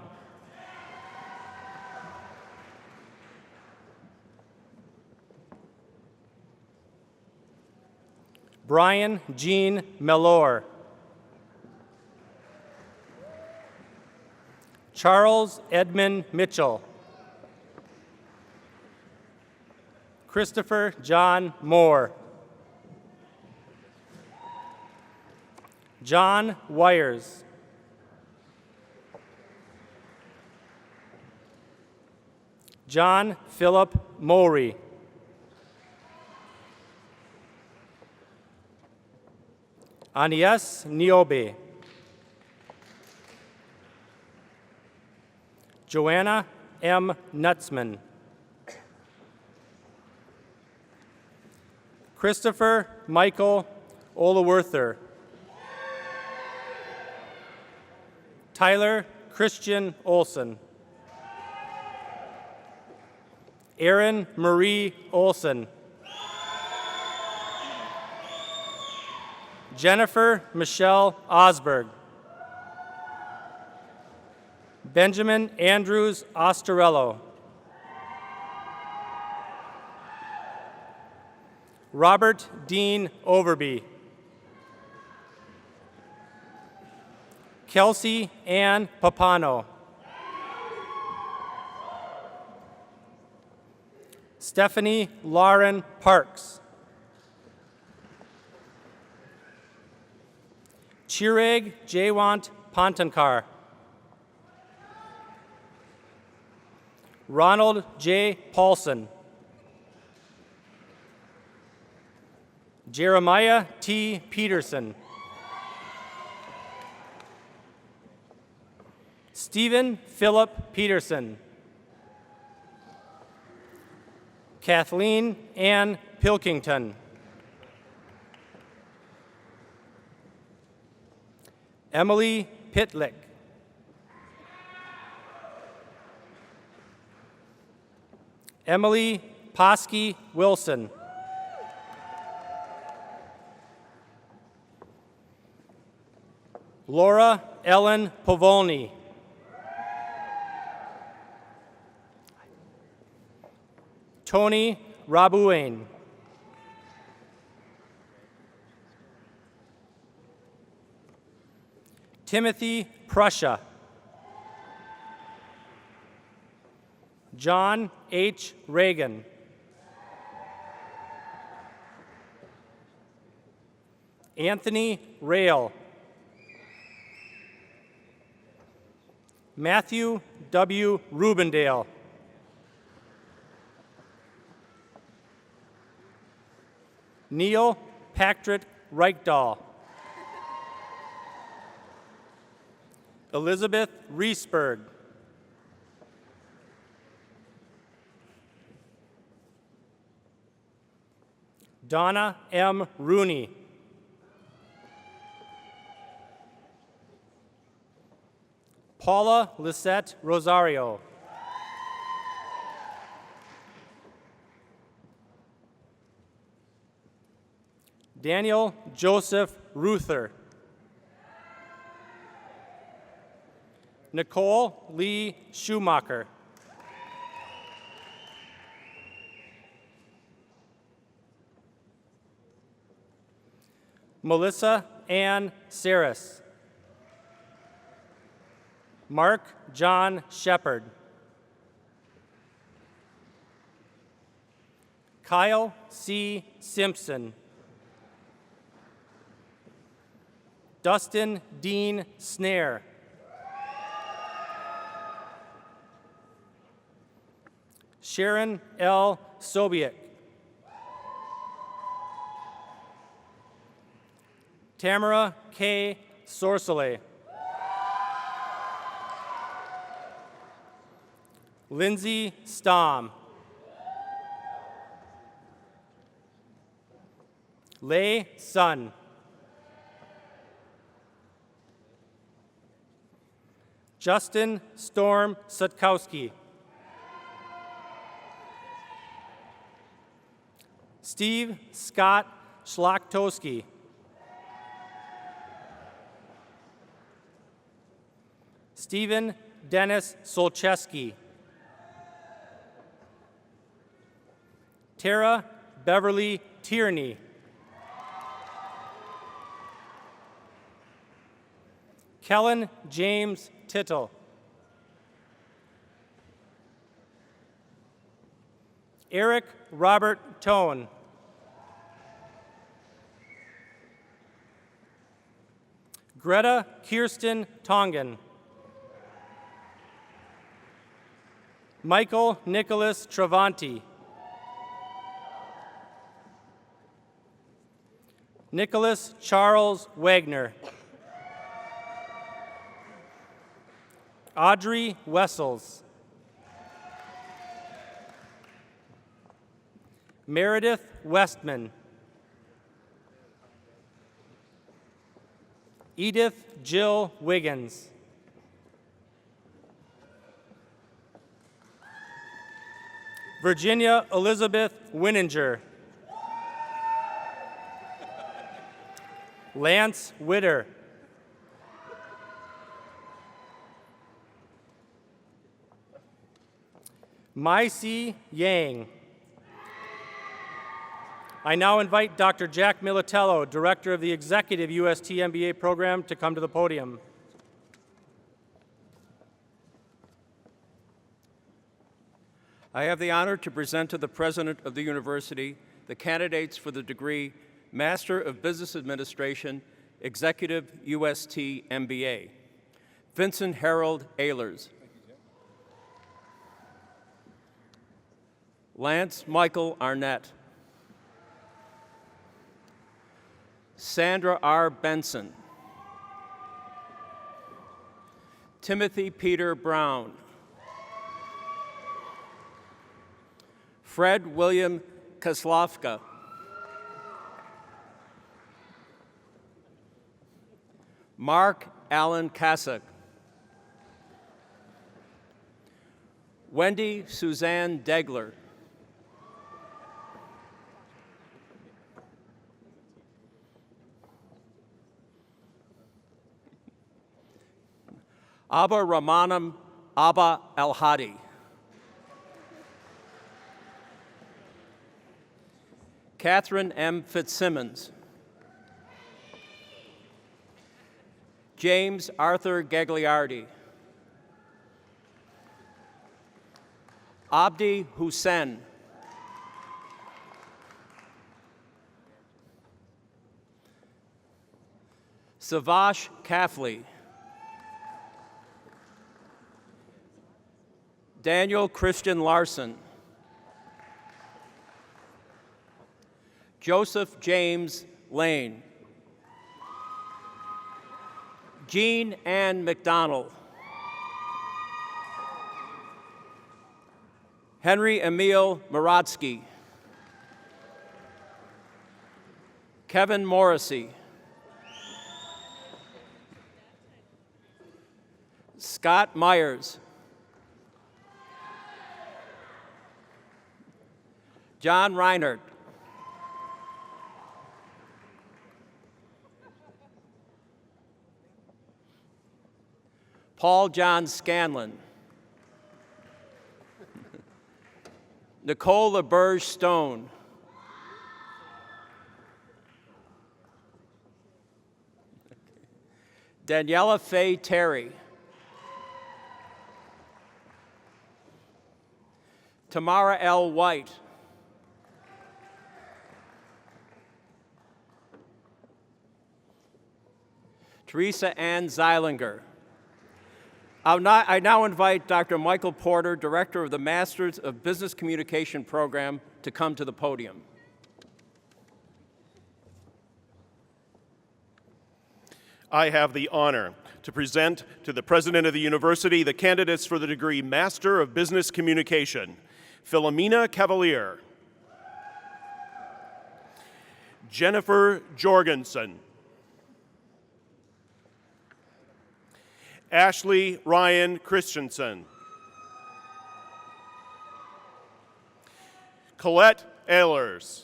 [SPEAKER 9] Brian Jean Mellor. Charles Edmund Mitchell. Christopher John Moore. John Wires. John Philip Mowry. Anies Niobe. Joanna M. Nutzman. Christopher Michael Oleworther. Tyler Christian Olson. Erin Marie Olson. Jennifer Michelle Osberg. Benjamin Andrews Ostorello. Robert Dean Overby. Kelsey Ann Papano. Stephanie Lauren Parks. Chirag Jaywant Pontankar. Ronald J. Paulson. Jeremiah T. Peterson. Stephen Philip Peterson. Kathleen Ann Pilkington. Emily Pitlick. Emily Posky Wilson. Laura Ellen Povolny. Tony Rabuane. Timothy Prussia. John H. Reagan. Anthony Rail. Matthew W. Rubendale. Neil Patrick Reichdahl. Elizabeth Reesberg. Donna M. Rooney. Paula Lisette Rosario. Daniel Joseph Ruther. Nicole Lee Schumacher. Melissa Ann Saris. Mark John Shepard. Kyle C. Simpson. Dustin Dean Snare. Sharon L. Sobiek. Tamara K. Sorsele. Lindsay Stom. Lei Sun. Justin Storm Sutkowski. Steve Scott Schlachtowski. Stephen Dennis Solcheski. Tara Beverly Tierney. Kellen James Tittle. Eric Robert Tone. Greta Kirsten Tongan. Michael Nicholas Travanti. Nicholas Charles Wagner. Audrey Wessels. Meredith Westman. Edith Jill Wiggins. Virginia Elizabeth Wininger. Lance Witter. Maici Yang. I now invite Dr. Jack Militello, Director of the Executive UST MBA program, to come to the podium.
[SPEAKER 10] I have the honor to present to the President of the University the candidates for the degree Master of Business Administration, Executive UST MBA. Vincent Harold Ehlers. Lance Michael Arnett. Sandra R. Benson. Timothy Peter Brown. Fred William Kaslofka. Mark Allen Kasich. Wendy Suzanne Degler. Abba Ramanam Abba Al-Hadi. Catherine M. Fitzsimmons. James Arthur Gagliardi. Abdi Hussein. Savash Kafli. Daniel Christian Larson. Joseph James Lane. Jean Ann McDonald. Henry Emil Maratsky. Kevin Morrissey. Scott Myers. John Reinhardt. Paul John Scanlon. Nicole LaBerge Stone. Daniela Faye Terry. Tamara L. White. Teresa Ann Zeilinger. I now invite Dr. Michael Porter, Director of the Masters of Business Communication program, to come to the podium.
[SPEAKER 11] I have the honor to present to the President of the University the candidates for the degree Master of Business Communication. Philomena Cavalier. Jennifer Jorgensen. Ashley Ryan Christensen. Colette Ehlers.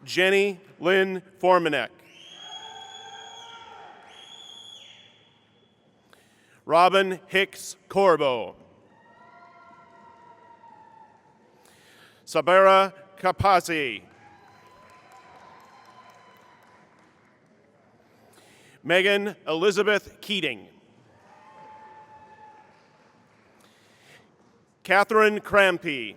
[SPEAKER 11] Jenny Lynn Formanek. Robin Hicks Corbo. Sabera Kapasi. Megan Elizabeth Keating. Catherine Crampy.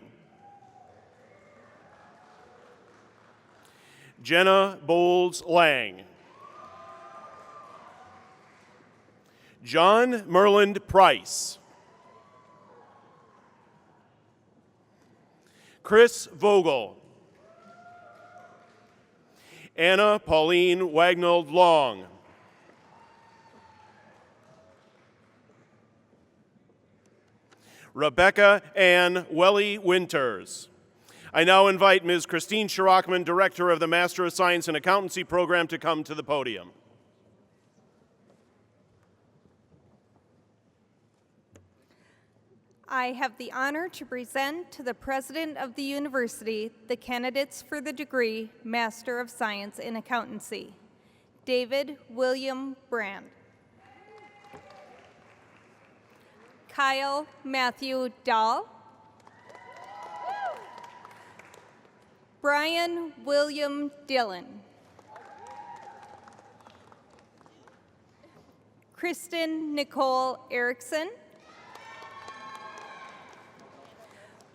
[SPEAKER 11] Jenna Bowles Lang. John Merland Price. Chris Vogel. Anna Pauline Wagnold Long. Rebecca Ann Welly Winters. I now invite Ms. Christine Schirachman, Director of the Master of Science in Accountancy program, to come to the podium.
[SPEAKER 12] I have the honor to present to the President of the University the candidates for the degree Master of Science in Accountancy. David William Brand. Kyle Matthew Dahl. Brian William Dillon. Kristen Nicole Erickson.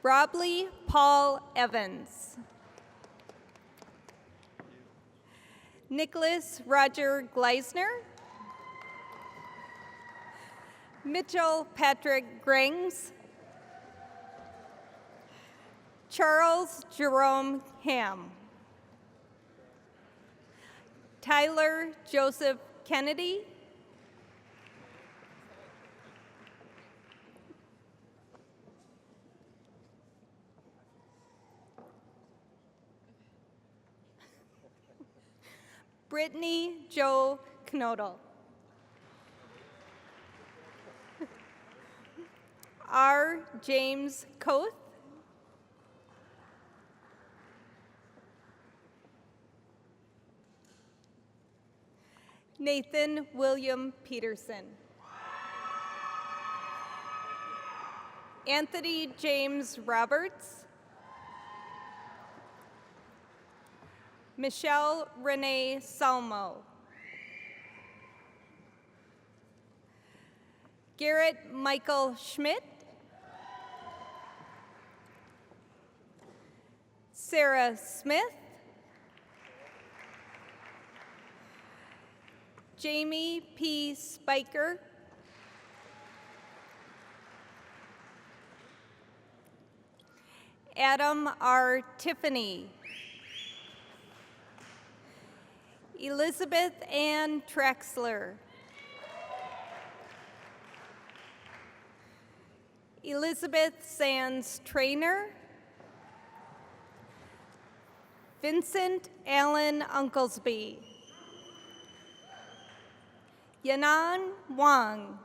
[SPEAKER 12] Robley Paul Evans. Nicholas Roger Gleisner. Mitchell Patrick Grangs. Charles Jerome Ham. Tyler Joseph Kennedy. Brittany Joe Knodel. R. James Koth. Nathan William Peterson. Anthony James Roberts. Michelle Renee Salmo. Garrett Michael Schmidt. Sarah Smith. Jamie P. Spiker. Adam R. Tiffany. Elizabeth Ann Trexler. Elizabeth Sands Trainer. Vincent Allen Unklesby. Yanan Wang.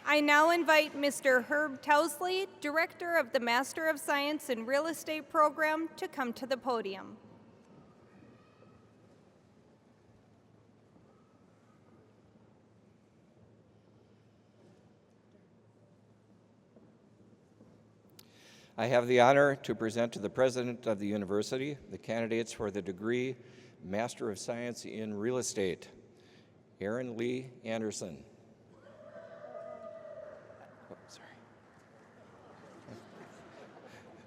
[SPEAKER 12] I now invite Mr. Herb Tousley, Director of the Master of Science in Real Estate program, to come to the podium.
[SPEAKER 13] I have the honor to present to the President of the University the candidates for the degree Master of Science in Real Estate. Aaron Lee Anderson. Oh, sorry.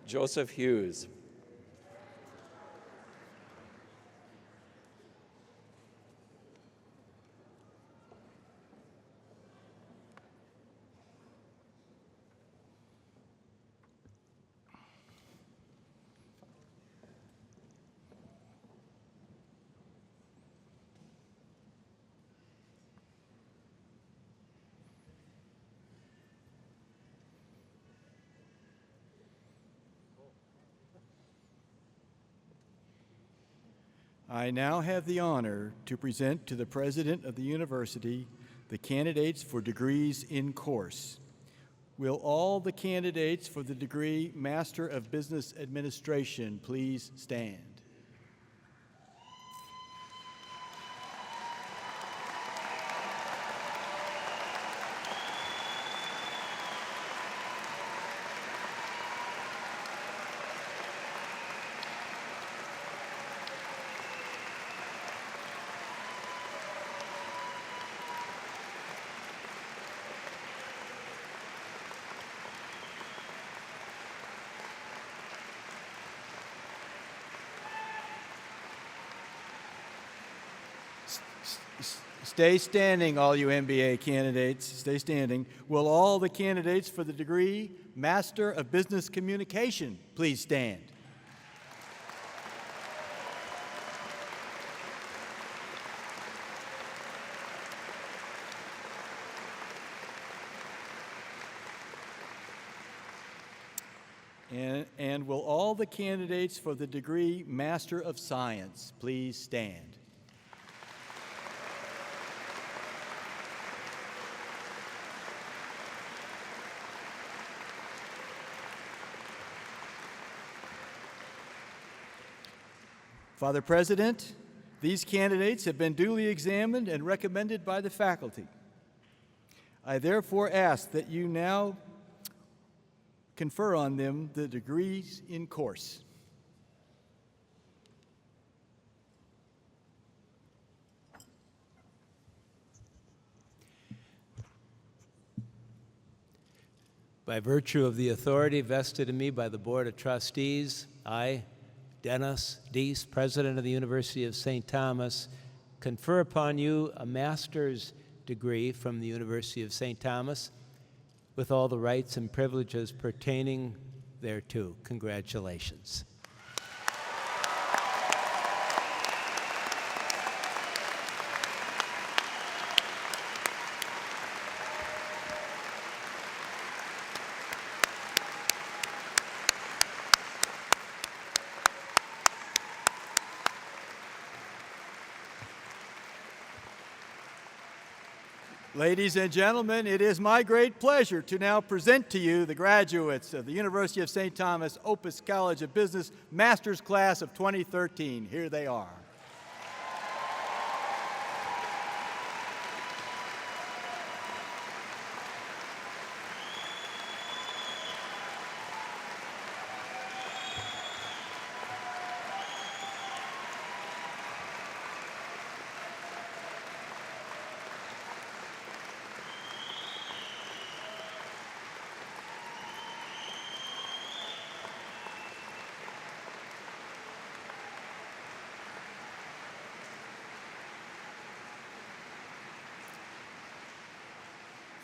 [SPEAKER 13] Joseph Hughes.
[SPEAKER 2] I now have the honor to present to the President of the University the candidates for degrees in course. Will all the candidates for the degree Master of Business Administration please stand? Stay standing, all you MBA candidates. Stay standing. Will all the candidates for the degree Master of Business Communication please stand? And will all the candidates for the degree Master of Science please stand? Father President, these candidates have been duly examined and recommended by the faculty. I therefore ask that you now confer on them the degrees in course.
[SPEAKER 5] By virtue of the authority vested in me by the Board of Trustees, I, Dennis Deese, President of the University of St. Thomas, confer upon you a master's degree from the University of St. Thomas with all the rights and privileges pertaining thereto. Congratulations.
[SPEAKER 2] Ladies and gentlemen, it is my great pleasure to now present to you the graduates of the University of St. Thomas Opus College of Business Master's Class of 2013. Here they are.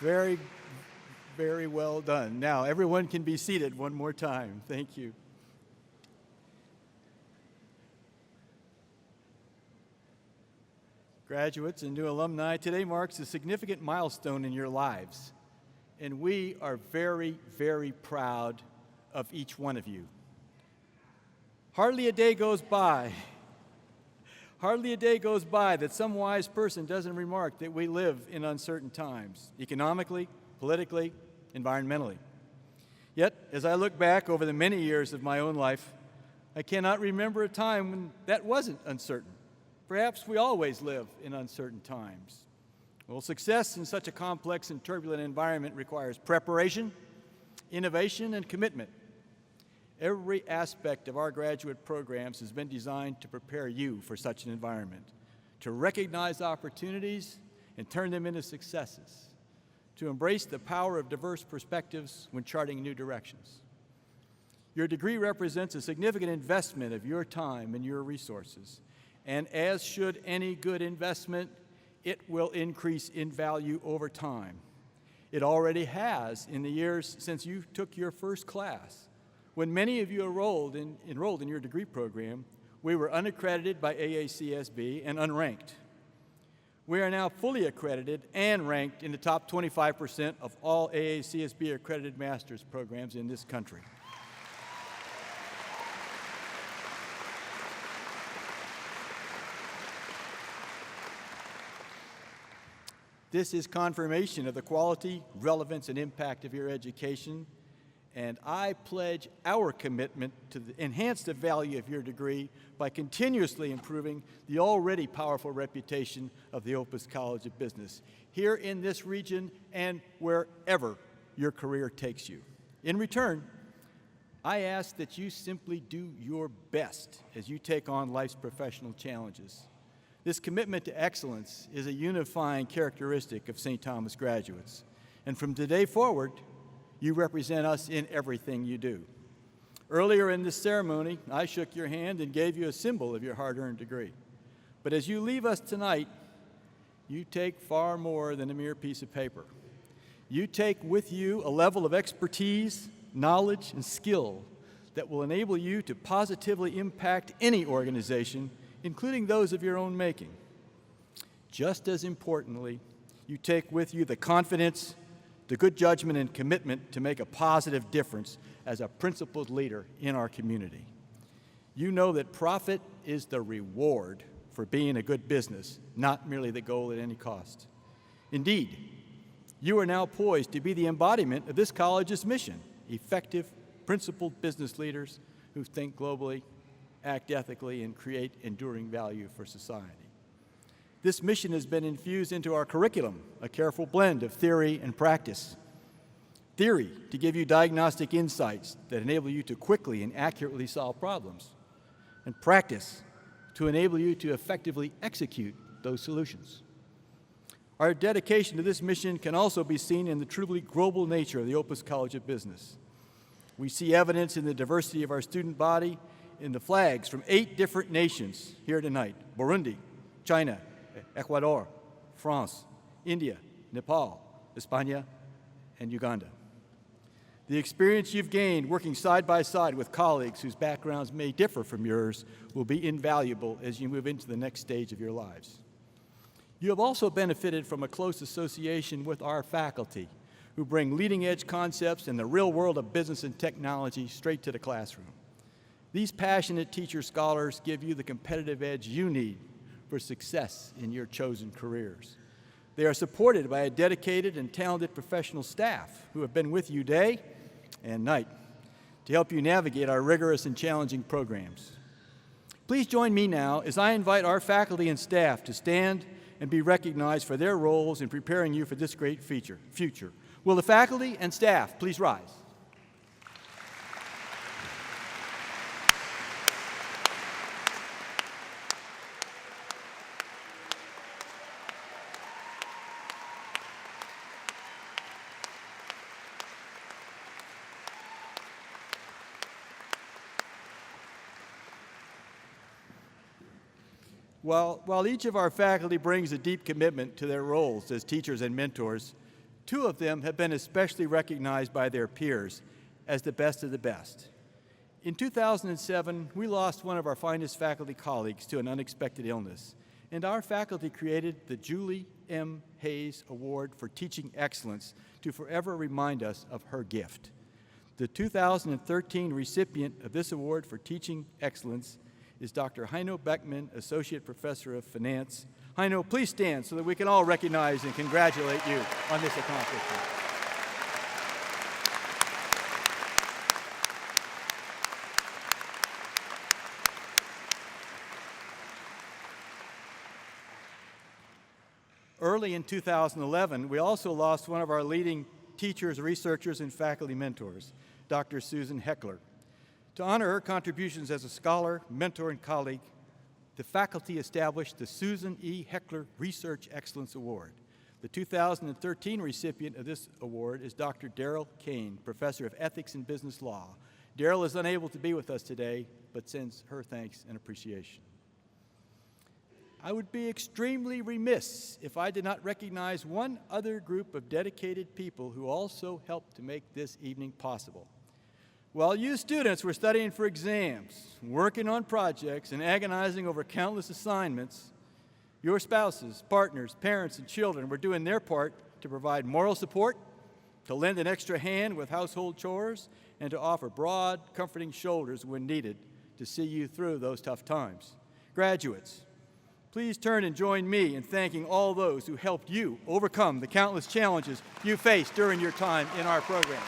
[SPEAKER 2] Very, very well done. Now, everyone can be seated one more time. Thank you. Graduates and new alumni, today marks a significant milestone in your lives, and we are very, very proud of each one of you. Hardly a day goes by that some wise person doesn't remark that we live in uncertain times, economically, politically, environmentally. Yet, as I look back over the many years of my own life, I cannot remember a time when that wasn't uncertain. Perhaps we always live in uncertain times. Well, success in such a complex and turbulent environment requires preparation, innovation, and commitment. Every aspect of our graduate programs has been designed to prepare you for such an environment, to recognize opportunities and turn them into successes, to embrace the power of diverse perspectives when charting new directions. Your degree represents a significant investment of your time and your resources, and as should any good investment, it will increase in value over time. It already has in the years since you took your first class. When many of you enrolled in your degree program, we were unaccredited by AACSB and unranked. We are now fully accredited and ranked in the top 25% of all AACSB accredited master's programs in this country. This is confirmation of the quality, relevance, and impact of your education, and I pledge our commitment to enhance the value of your degree by continuously improving the already powerful reputation of the Opus College of Business here in this region and wherever your career takes you. In return, I ask that you simply do your best as you take on life's professional challenges. This commitment to excellence is a unifying characteristic of St. Thomas graduates, and from today forward, you represent us in everything you do. Earlier in this ceremony, I shook your hand and gave you a symbol of your hard-earned degree. But as you leave us tonight, you take far more than a mere piece of paper. You take with you a level of expertise, knowledge, and skill that will enable you to positively impact any organization, including those of your own making. Just as importantly, you take with you the confidence, the good judgment, and commitment to make a positive difference as a principled leader in our community. You know that profit is the reward for being a good business, not merely the goal at any cost. Indeed, you are now poised to be the embodiment of this college's mission: effective, principled business leaders who think globally, act ethically, and create enduring value for society. This mission has been infused into our curriculum, a careful blend of theory and practice. Theory to give you diagnostic insights that enable you to quickly and accurately solve problems, and practice to enable you to effectively execute those solutions. Our dedication to this mission can also be seen in the truly global nature of the Opus College of Business. We see evidence in the diversity of our student body in the flags from 8 different nations here tonight: Burundi, China, Ecuador, France, India, Nepal, España, and Uganda. The experience you've gained working side by side with colleagues whose backgrounds may differ from yours will be invaluable as you move into the next stage of your lives. You have also benefited from a close association with our faculty, who bring leading-edge concepts and the real world of business and technology straight to the classroom. These passionate teacher-scholars give you the competitive edge you need for success in your chosen careers. They are supported by a dedicated and talented professional staff who have been with you day and night to help you navigate our rigorous and challenging programs. Please join me now as I invite our faculty and staff to stand and be recognized for their roles in preparing you for this great future. Will the faculty and staff please rise? While each of our faculty brings a deep commitment to their roles as teachers and mentors, 2 of them have been especially recognized by their peers as the best of the best. In 2007, we lost one of our finest faculty colleagues to an unexpected illness, and our faculty created the Julie M. Hayes Award for Teaching Excellence to forever remind us of her gift. The 2013 recipient of this award for Teaching Excellence is Dr. Heino Beckman, Associate Professor of Finance. Heino, please stand so that we can all recognize and congratulate you on this accomplishment. Early in 2011, we also lost one of our leading teachers, researchers, and faculty mentors, Dr. Susan Heckler. To honor her contributions as a scholar, mentor, and colleague, the faculty established the Susan E. Heckler Research Excellence Award. The 2013 recipient of this award is Dr. Darrell Kane, Professor of Ethics and Business Law. Darrell is unable to be with us today, but sends her thanks and appreciation. I would be extremely remiss if I did not recognize one other group of dedicated people who also helped to make this evening possible. While you students were studying for exams, working on projects, and agonizing over countless assignments, your spouses, partners, parents, and children were doing their part to provide moral support, to lend an extra hand with household chores, and to offer broad, comforting shoulders when needed to see you through those tough times. Graduates, please turn and join me in thanking all those who helped you overcome the countless challenges you faced during your time in our program.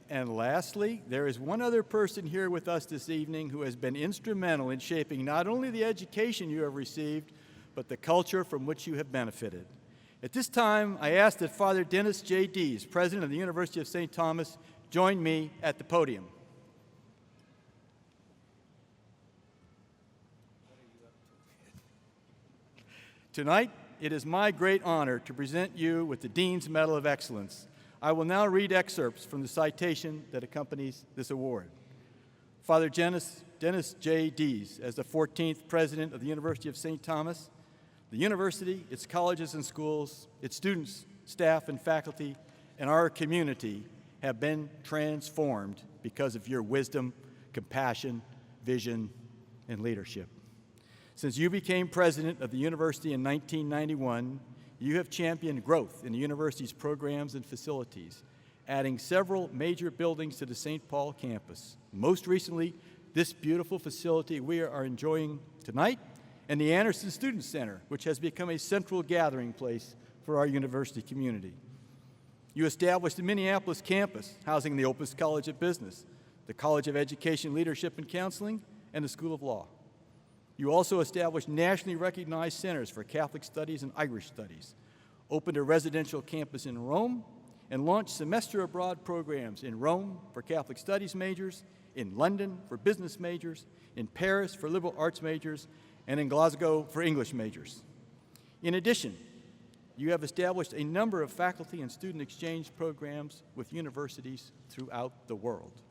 [SPEAKER 2] And lastly, there is one other person here with us this evening who has been instrumental in shaping not only the education you have received, but the culture from which you have benefited. At this time, I ask that Father Dennis J. Dees, President of the University of St. Thomas, join me at the podium. Tonight, it is my great honor to present you with the Dean's Medal of Excellence. I will now read excerpts from the citation that accompanies this award. Father Dennis J. Dees, as the 14th President of the University of St. Thomas, the university, its colleges and schools, its students, staff, and faculty, and our community have been transformed because of your wisdom, compassion, vision, and leadership. Since you became president of the university in 1991, you have championed growth in the university's programs and facilities, adding several major buildings to the St. Paul campus. Most recently, this beautiful facility we are enjoying tonight, and the Anderson Student Center, which has become a central gathering place for our university community. You established the Minneapolis campus, housing the Opus College of Business, the College of Education, Leadership, and Counseling, and the School of Law. You also established nationally recognized centers for Catholic Studies and Irish Studies, opened a residential campus in Rome, and launched semester abroad programs in Rome for Catholic Studies majors, in London for business majors, in Paris for liberal arts majors, and in Glasgow for English majors. In addition, you have established a number of faculty and student exchange programs with universities throughout the world,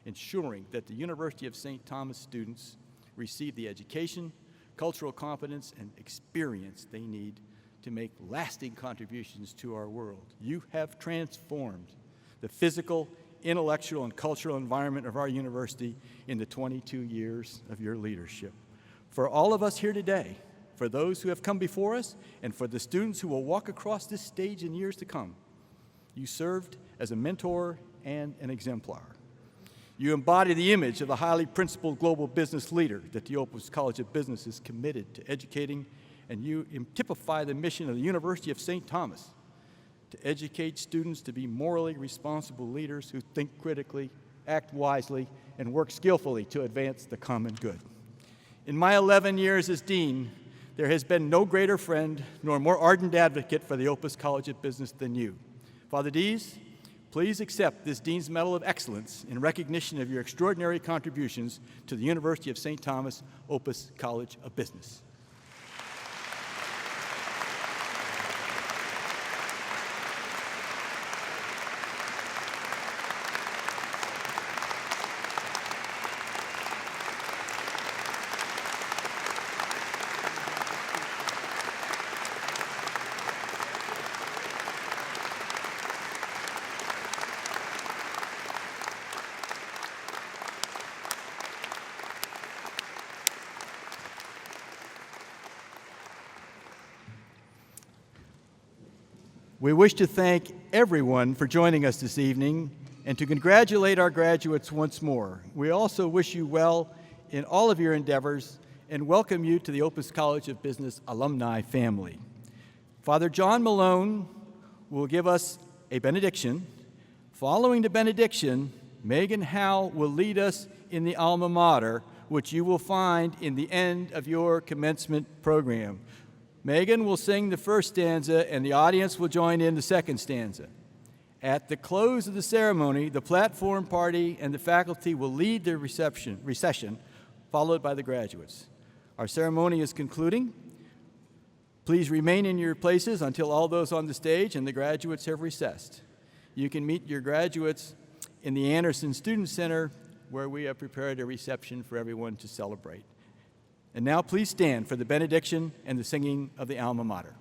[SPEAKER 2] ensuring that the University of St. Thomas students receive the education, cultural competence, and experience they need to make lasting contributions to our world. You have transformed the physical, intellectual, and cultural environment of our university in the 22 years of your leadership. For all of us here today, for those who have come before us, and for the students who will walk across this stage in years to come, you served as a mentor and an exemplar. You embody the image of the highly principled global business leader that the Opus College of Business is committed to educating, and you typify the mission of the University of St. Thomas to educate students to be morally responsible leaders who think critically, act wisely, and work skillfully to advance the common good. In my 11 years as dean, there has been no greater friend nor more ardent advocate for the Opus College of Business than you. Father Dees, please accept this Dean's Medal of Excellence in recognition of your extraordinary contributions to the University of St. Thomas Opus College of Business. We wish to thank everyone for joining us this evening and to congratulate our graduates once more. We also wish you well in all of your endeavors and welcome you to the Opus College of Business alumni family. Father John Malone will give us a benediction. Following the benediction, Megan Howe will lead us in the alma mater, which you will find in the end of your commencement program. Megan will sing the first stanza, and the audience will join in the second stanza. At the close of the ceremony, the platform party and the faculty will lead the recession, followed by the graduates. Our ceremony is concluding. Please remain in your places until all those on the stage and the graduates have recessed. You can meet your graduates in the Anderson Student Center, where we have prepared a reception for everyone to celebrate. And now please stand for the benediction and the singing of the alma mater.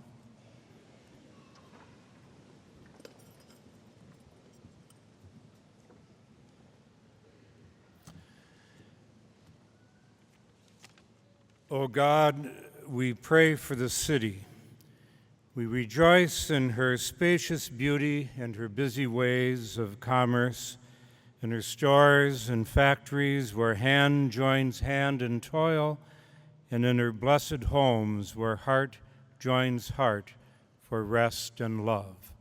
[SPEAKER 14] O God, we pray for the city. We rejoice in her spacious beauty and her busy ways of commerce, in her stores and factories where hand joins hand in toil, and in her blessed homes where heart joins heart for rest and love.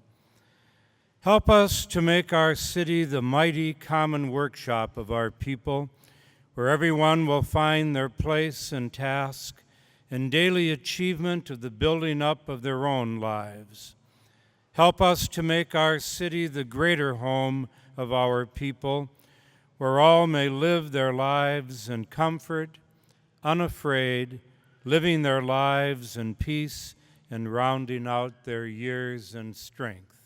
[SPEAKER 14] Help us to make our city the mighty common workshop of our people, where everyone will find their place and task and daily achievement of the building up of their own lives. Help us to make our city the greater home of our people, where all may live their lives in comfort, unafraid, living their lives in peace and rounding out their years and strength.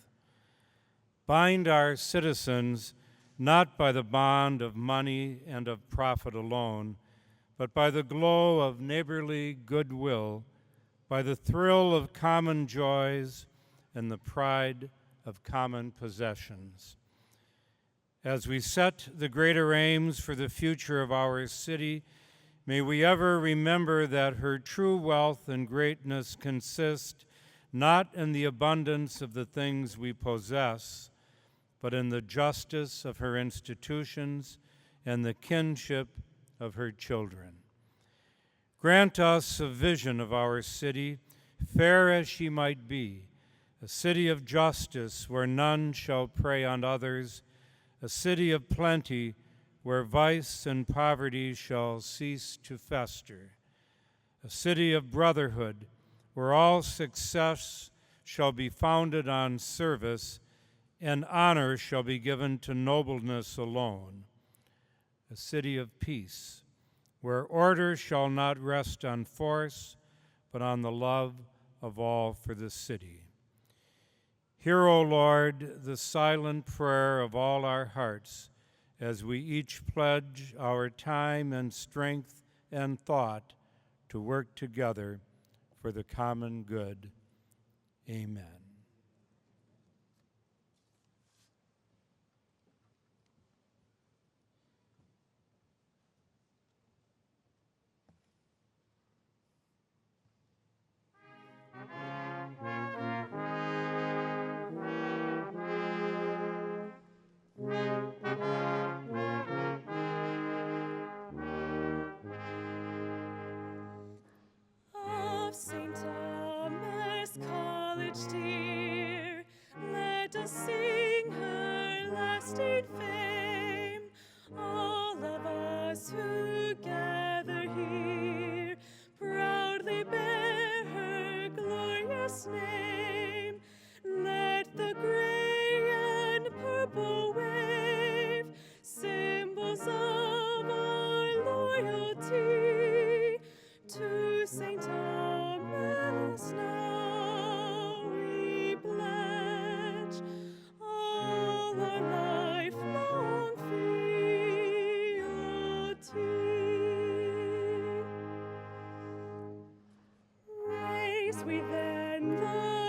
[SPEAKER 14] Bind our citizens not by the bond of money and of profit alone, but by the glow of neighborly goodwill, by the thrill of common joys and the pride of common possessions. As we set the greater aims for the future of our city, may we ever remember that her true wealth and greatness consist not in the abundance of the things we possess, but in the justice of her institutions and the kinship of her children. Grant us a vision of our city, fair as she might be, a city of justice where none shall prey on others, a city of plenty where vice and poverty shall cease to fester, a city of brotherhood where all success shall be founded on service and honor shall be given to nobleness alone, a city of peace where order shall not rest on force but on the love of all for the city. Hear, O Lord, the silent prayer of all our hearts as we each pledge our time and strength and thought to work together for the common good. Amen.
[SPEAKER 3] Of St. Thomas College dear, let us sing her lasting fame. All of us who gather here proudly bear her glorious name. Let the gray and purple wave, symbols of our loyalty, to St. Thomas now we pledge all our lifelong fealty. Raise we then the